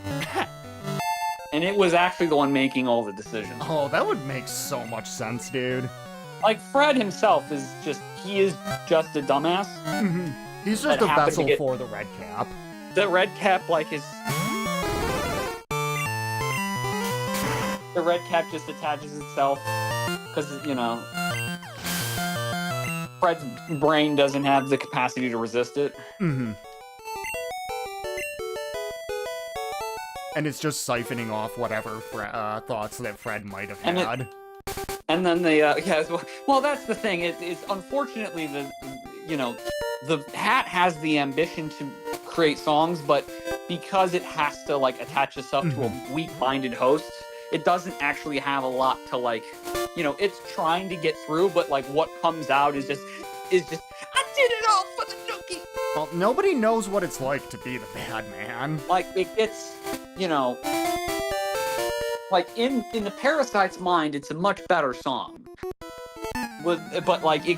And it was actually the one making all the decisions. Oh, that would make so much sense, dude. Like, Fred himself is just a dumbass. He's just That a happened to vessel get- for the red cap. The red cap, like, is... The red cap just attaches itself, because, Fred's brain doesn't have the capacity to resist it. And it's just siphoning off whatever thoughts that Fred might have And had. And then they, well, that's the thing. It's unfortunately the hat has the ambition to create songs, but because it has to like attach itself to a weak-minded host, it doesn't actually have a lot to like, it's trying to get through, but like what comes out is just, I did it all for the nookie. Well, nobody knows what it's like to be the bad man. Like it's, like in the parasite's mind, it's a much better song. But like it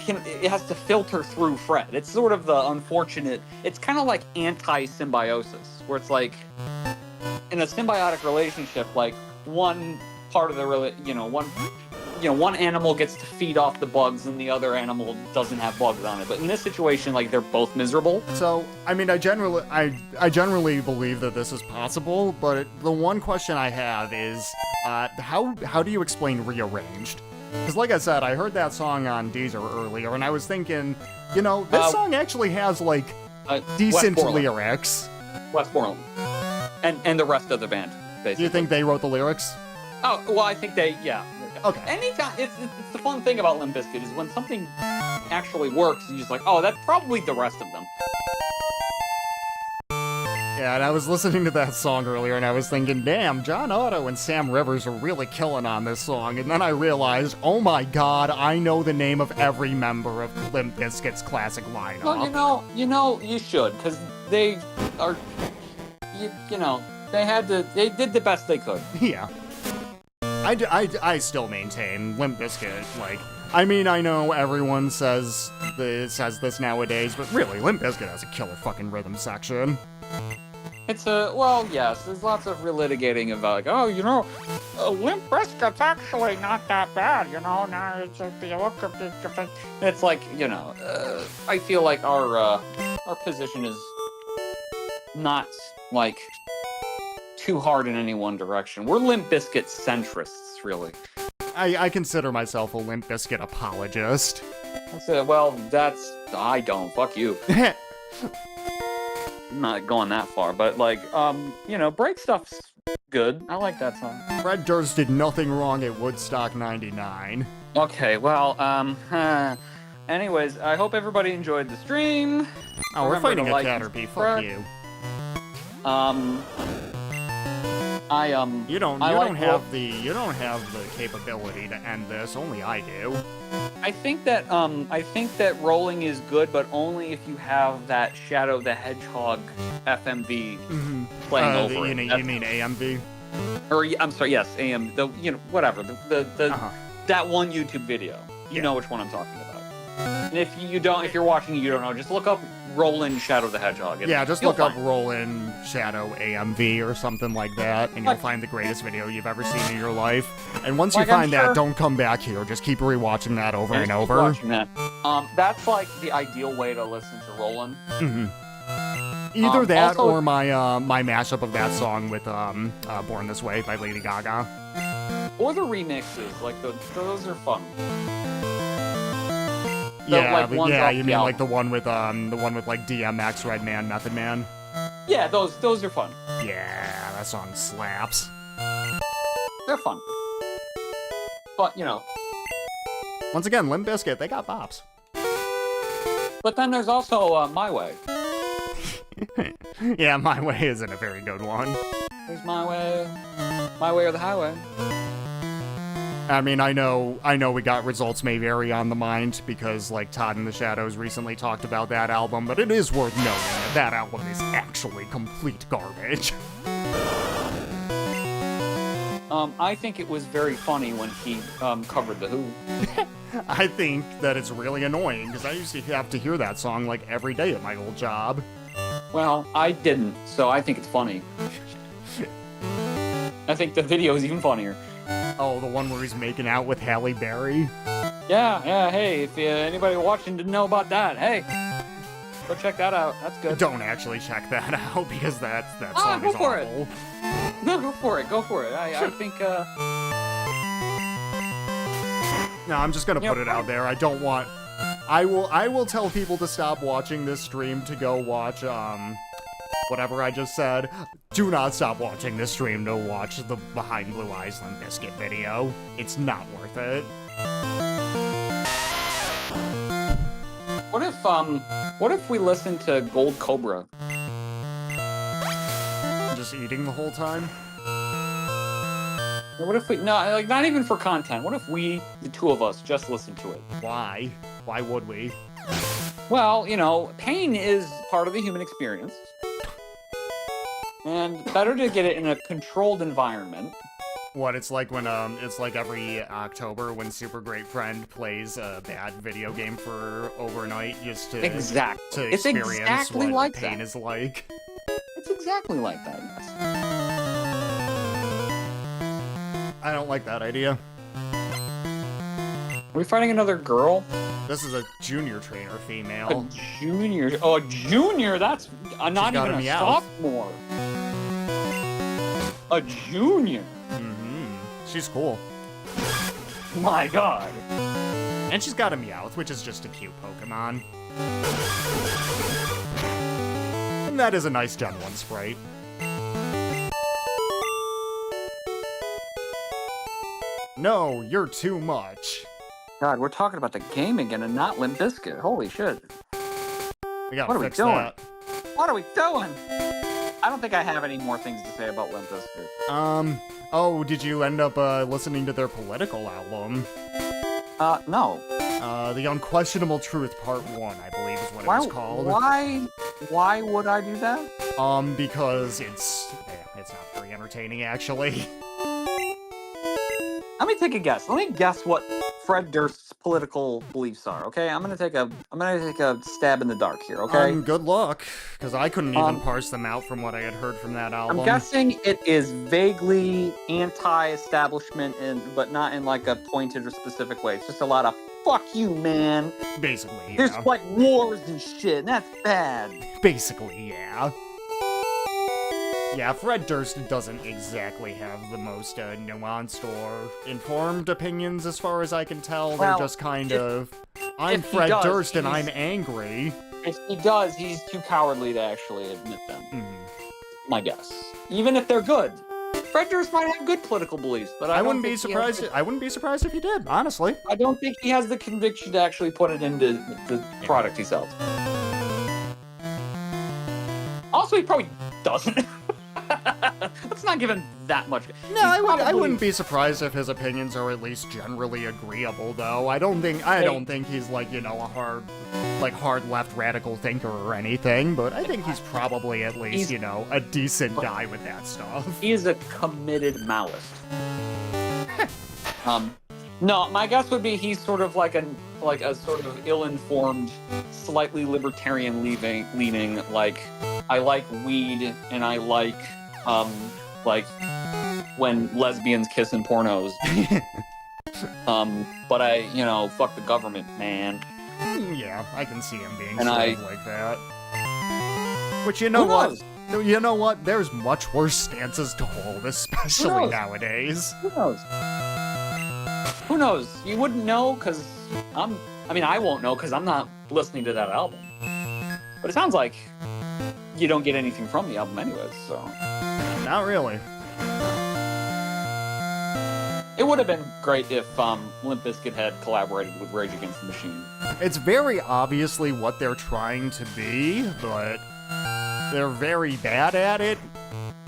has to filter through Fred. It's sort of the unfortunate. It's kind of like anti-symbiosis, where it's like in a symbiotic relationship, like one part of the one animal gets to feed off the bugs and the other animal doesn't have bugs on it. But in this situation, like they're both miserable. So, I mean, I generally believe that this is possible, but the one question I have is, how do you explain rearranged? Because like I said, I heard that song on Deezer earlier, and I was thinking, this song actually has, like, decent lyrics. Westmoreland. And the rest of the band, basically. Do you think they wrote the lyrics? Oh, well, I think yeah. Okay. Anytime, it's the fun thing about Limp Bizkit is when something actually works, you're just like, oh, that's probably the rest of them. Yeah, and I was listening to that song earlier, and I was thinking, damn, John Otto and Sam Rivers are really killing on this song. And then I realized, oh my god, I know the name of every member of Limp Bizkit's classic lineup. Well, you should, because they are, they did the best they could. Yeah. I still maintain Limp Bizkit, like, I mean, I know everyone says this nowadays, but really, Limp Bizkit has a killer fucking rhythm section. It's yes, there's lots of relitigating of like, Limp Bizkit's actually not that bad, now it's if you look at it. It's like, I feel like our position is not, like, too hard in any one direction. We're Limp Bizkit centrists, really. I consider myself a Limp Bizkit apologist. I don't. Fuck you. I'm not going that far, but like, Break Stuff's good. I like that song. Fred Durst did nothing wrong at Woodstock 99. Okay, well, anyways, I hope everybody enjoyed the stream. Oh, we're fighting a Caterpie. Fuck you. You don't like have the capability to end this. Only I do. I think that rolling is good, but only if you have that Shadow the Hedgehog FMV playing over it. You mean AMV? Or I'm sorry, yes, AM. Whatever the that one YouTube video. You know which one I'm talking about. And if you're watching, you don't know, just look up Rollin' Shadow the Hedgehog. Just look up Rollin' Shadow AMV or something like that, and you'll find the greatest video you've ever seen in your life. And once you find that, don't come back here. Just keep rewatching that over and over. Watching that. That's like the ideal way to listen to Rollin'. Either that or my mashup of that song with Born This Way by Lady Gaga. Or the remixes, like those are fun. You mean like the one with like DMX, Redman, Method Man? Yeah, those are fun. Yeah, that song slaps. They're fun. But, once again, Limp Bizkit, they got bops. But then there's also My Way. Yeah, My Way isn't a very good one. There's My Way or the Highway. I mean, I know we got Results May Vary on the mind because, like, Todd in the Shadows recently talked about that album, but it is worth noting that album is actually complete garbage. I think it was very funny when he covered The Who. I think that it's really annoying because I used to have to hear that song, like, every day at my old job. Well, I didn't, so I think it's funny. I think the video is even funnier. Oh, the one where he's making out with Halle Berry? Yeah, hey, if anybody watching didn't know about that, hey, go check that out. That's good. Don't actually check that out, because that song is awful. No, go for it. I think, No, I'm just gonna put it out there. I will tell people to stop watching this stream to go watch, whatever I just said. Do not stop watching this stream to watch the Behind Blue Eyes Limp Bizkit video. It's not worth it. What if we listen to Gold Cobra? Just eating the whole time? What if not even for content. What if we, the two of us, just listen to it? Why? Why would we? Well, pain is part of the human experience. And better to get it in a controlled environment. What, it's like when, it's like every October when Super Great Friend plays a bad video game for overnight just to experience exactly what like pain that. is like. It's exactly like that, yes. I don't like that idea. Are we fighting another girl? This is a junior trainer female. A junior? Oh, a junior? That's not even a sophomore. A junior? She's cool. My god. And she's got a Meowth, which is just a cute Pokemon. And that is a nice Gen 1 sprite. No, you're too much. God, we're talking about the game again and not Limp Bizkit. Holy shit. We gotta fix that. What are we doing? I don't think I have any more things to say about Limp Bizkit. Oh, did you end up listening to their political album? No. The Unquestionable Truth Part 1, I believe is what it was called. Why would I do that? Because it's not very entertaining, actually. Let me take a guess. Let me guess what Fred Durst's political beliefs are, okay? I'm gonna take a stab in the dark here, okay? Good luck, because I couldn't even parse them out from what I had heard from that album. I'm guessing it is vaguely anti-establishment, but not in like a pointed or specific way. It's just a lot of fuck you, man. Basically, yeah. There's like wars and shit, and that's bad. Basically, yeah. Yeah, Fred Durst doesn't exactly have the most nuanced or informed opinions as far as I can tell. They're just kind of, I'm Fred Durst and I'm angry. If he does, he's too cowardly to actually admit them. My guess. Even if they're good. Fred Durst might have good political beliefs, but I wouldn't be surprised. I wouldn't be surprised if he did, honestly. I don't think he has the conviction to actually put it into the product he sells. Also, he probably doesn't. Let's not give him that much. No, I wouldn't be surprised if his opinions are at least generally agreeable, though. I don't think he's like, you know, a hard left radical thinker or anything, but I think he's probably at least, you know, a decent guy with that stuff. He is a committed Maoist. No, my guess would be he's sort of like a sort of ill-informed, slightly libertarian leaning. Like, I like weed and I like when lesbians kiss in pornos. But I, you know, fuck the government, man. Yeah, I can see him being and sort of like that. Which, you know what? You know what? There's much worse stances to hold, especially nowadays. Who knows? Who knows? You wouldn't know because I won't know because I'm not listening to that album. But it sounds like you don't get anything from the album anyways, so. Not really. It would have been great if Limp Bizkit had collaborated with Rage Against the Machine. It's very obviously what they're trying to be, but they're very bad at it.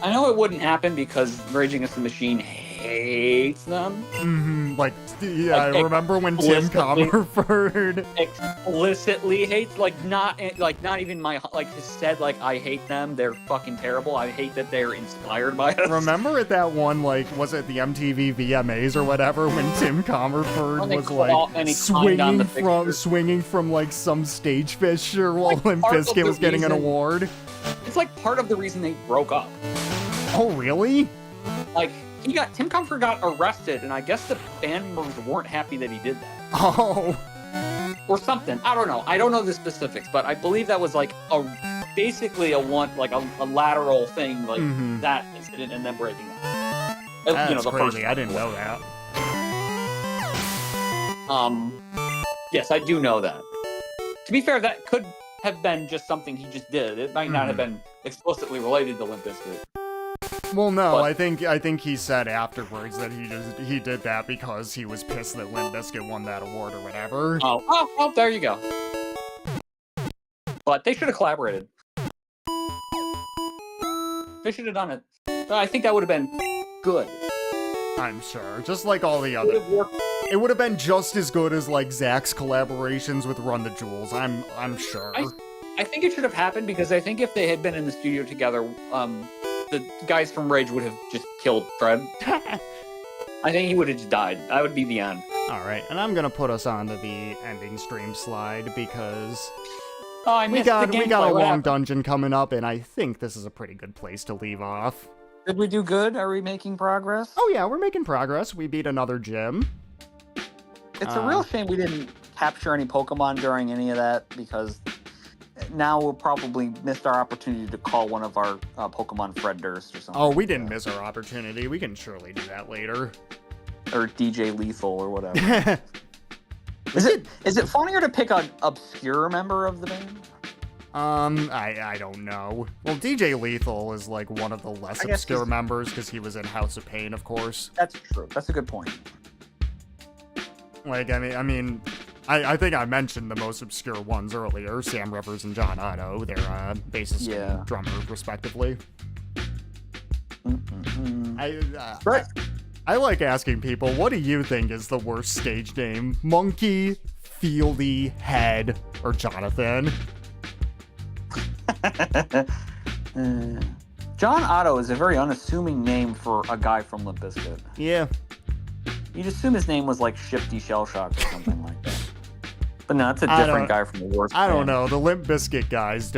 I know it wouldn't happen because Rage Against the Machine hates them. Mm-hmm. I remember when Tim Comerford explicitly hates, not even has said, I hate them, they're fucking terrible, I hate that they're inspired by us. Remember at that one, was it the MTV VMAs or whatever, when Tim Comerford was swinging from some stage fisher while Limp Bizkit was getting an award? It's part of the reason they broke up. Oh, really? Tim Comerford got arrested, and I guess the band members weren't happy that he did that. Oh. Or something. I don't know. I don't know the specifics, but I believe that was basically a lateral thing, mm-hmm. that incident and then breaking up. That's crazy. I didn't know that. Yes, I do know that. To be fair, that could have been just something he just did. It might not have been explicitly related to Limp Bizkit. Well, no, I think he said afterwards that he did that because he was pissed that Limp Bizkit won that award or whatever. Oh, there you go. But they should have collaborated. They should have done it. I think that would have been good. I'm sure. Just like all the other. It would have been just as good as Zach's collaborations with Run the Jewels. I'm sure. I think it should have happened because I think if they had been in the studio together, the guys from Rage would have just killed Fred. I think he would have just died. That would be the end. Alright, and I'm gonna put us onto the ending stream slide because we got a long dungeon coming up, and I think this is a pretty good place to leave off. Did we do good? Are we making progress? Oh yeah, we're making progress. We beat another gym. It's a real shame we didn't capture any Pokemon during any of that, because now we'll probably missed our opportunity to call one of our Pokemon Fred Durst or something. Oh, we didn't miss our opportunity. We can surely do that later. Or DJ Lethal or whatever. Is it funnier to pick an obscure member of the band? I don't know. Well, DJ Lethal is one of the less obscure members because he was in House of Pain, of course. That's true. That's a good point. I think I mentioned the most obscure ones earlier, Sam Rivers and John Otto. They're bassist and drummer, respectively. I like asking people, what do you think is the worst stage name? Monkey, Fieldy, Head, or Jonathan? John Otto is a very unassuming name for a guy from Limp Bizkit. Yeah. You'd assume his name was Shifty Shellshock or something like that. But no, it's a different guy from the worst I don't know. The Limp Bizkit guys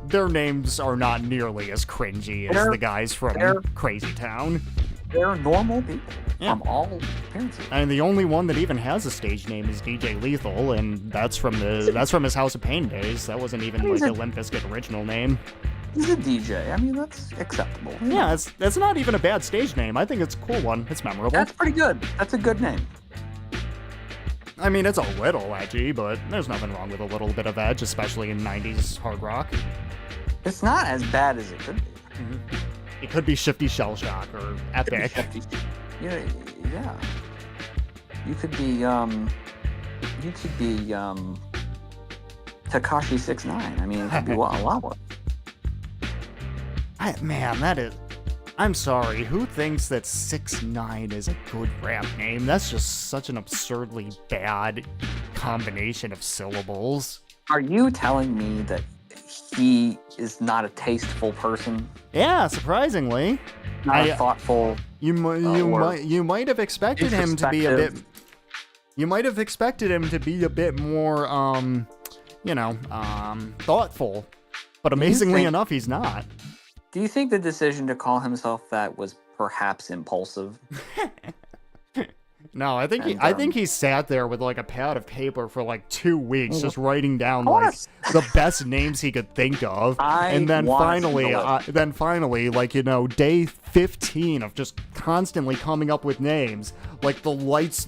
their names are not nearly as cringy as the guys from Crazy Town. They're normal people from all appearances. And the only one that even has a stage name is DJ Lethal, and that's from his House of Pain days. That wasn't even a Limp Bizkit original name. He's a DJ. I mean, that's acceptable. Yeah, that's not even a bad stage name. I think it's a cool one. It's memorable. That's pretty good. That's a good name. I mean, it's a little edgy, but there's nothing wrong with a little bit of edge, especially in 90s hard rock. It's not as bad as it could be. Mm-hmm. It could be Shifty Shellshock or Epic. Yeah. You could be Tekashi 6ix9ine. I mean, it could be a lot worse. Man, that is... I'm sorry, who thinks that 6ix9ine is a good rap name? That's just such an absurdly bad combination of syllables. Are you telling me that he is not a tasteful person? Yeah, surprisingly. Not a thoughtful. You might have expected him to be a bit. You might have expected him to be a bit more, thoughtful. But amazingly enough, he's not. Do you think the decision to call himself that was perhaps impulsive? No, I think he sat there with like a pad of paper for like 2 weeks, just writing down like the best names he could think of, and then finally, day 15 of just constantly coming up with names, like the light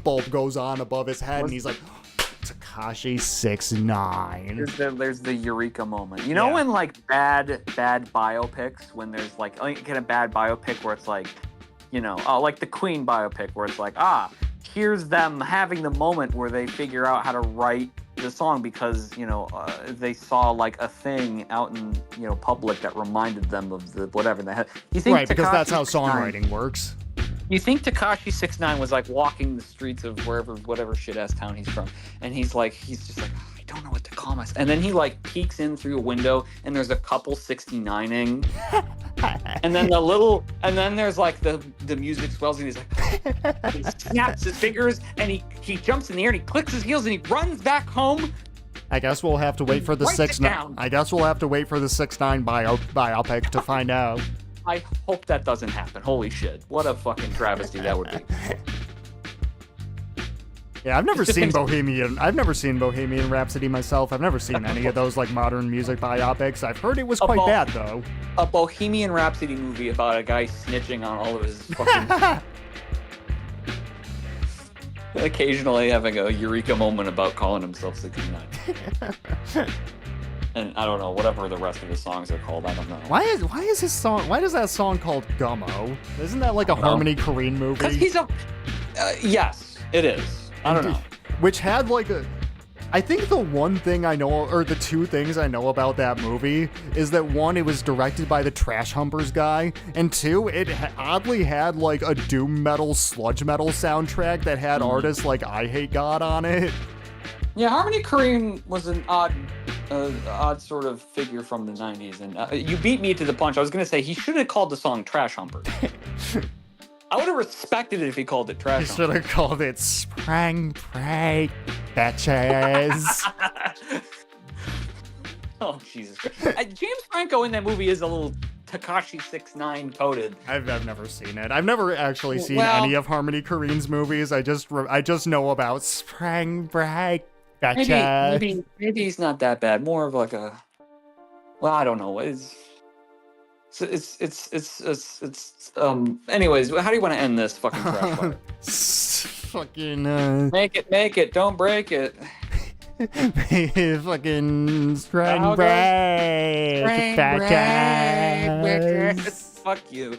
bulb goes on above his head, and he's like, Tekashi 6ix9ine. There's the eureka moment. You know when like bad biopics, when there's like get a bad biopic where it's like, like the Queen biopic where it's like, here's them having the moment where they figure out how to write the song because, they saw like a thing out in, public that reminded them of the whatever they had. You think right, because that's how songwriting works. You think Tekashi 6ix9ine was like walking the streets of whatever shit-ass town he's from, and he's just like, I don't know what to call myself. And then he like peeks in through a window, and there's a couple 69ing, and then there's like the music swells, and he's like, he snaps his fingers, and he jumps in the air, and he clicks his heels, and he runs back home. I guess we'll have to wait for the 6ix9ine. I guess we'll have to wait for the 6ix9ine biopic to find out. I hope that doesn't happen. Holy shit. What a fucking travesty that would be. Yeah, I've never seen Bohemian Rhapsody myself. I've never seen any of those like modern music biopics. I've heard it was quite bad though. A Bohemian Rhapsody movie about a guy snitching on all of his fucking occasionally having a eureka moment about calling himself 6ix9ine. And I don't know, whatever the rest of his songs are called, I don't know. Why is that song called Gummo? Isn't that like a Harmony Korine movie? Because he's yes, it is. I don't know. Which had like I think the one thing I know, or the two things I know about that movie is that one, it was directed by the Trash Humpers guy, and two, it oddly had like a doom metal, sludge metal soundtrack that had artists like I Hate God on it. Yeah, Harmony Korine was an odd sort of figure from the 90s, and you beat me to the punch. I was going to say he should have called the song Trash Humper. I would have respected it if he called it Trash Humper. He should have called it Spring Break, bitches. Oh, Jesus Christ. James Franco in that movie is a little Tekashi 6ix9ine coded. I've never seen it. I've never actually seen any of Harmony Korine's movies. I just know about Spring Break. Gotcha. Maybe he's not that bad. More of like a, I don't know. It's anyways, how do you want to end this fucking trash fire? Fucking make it, don't break it. Fucking Spring Break. Fuck you.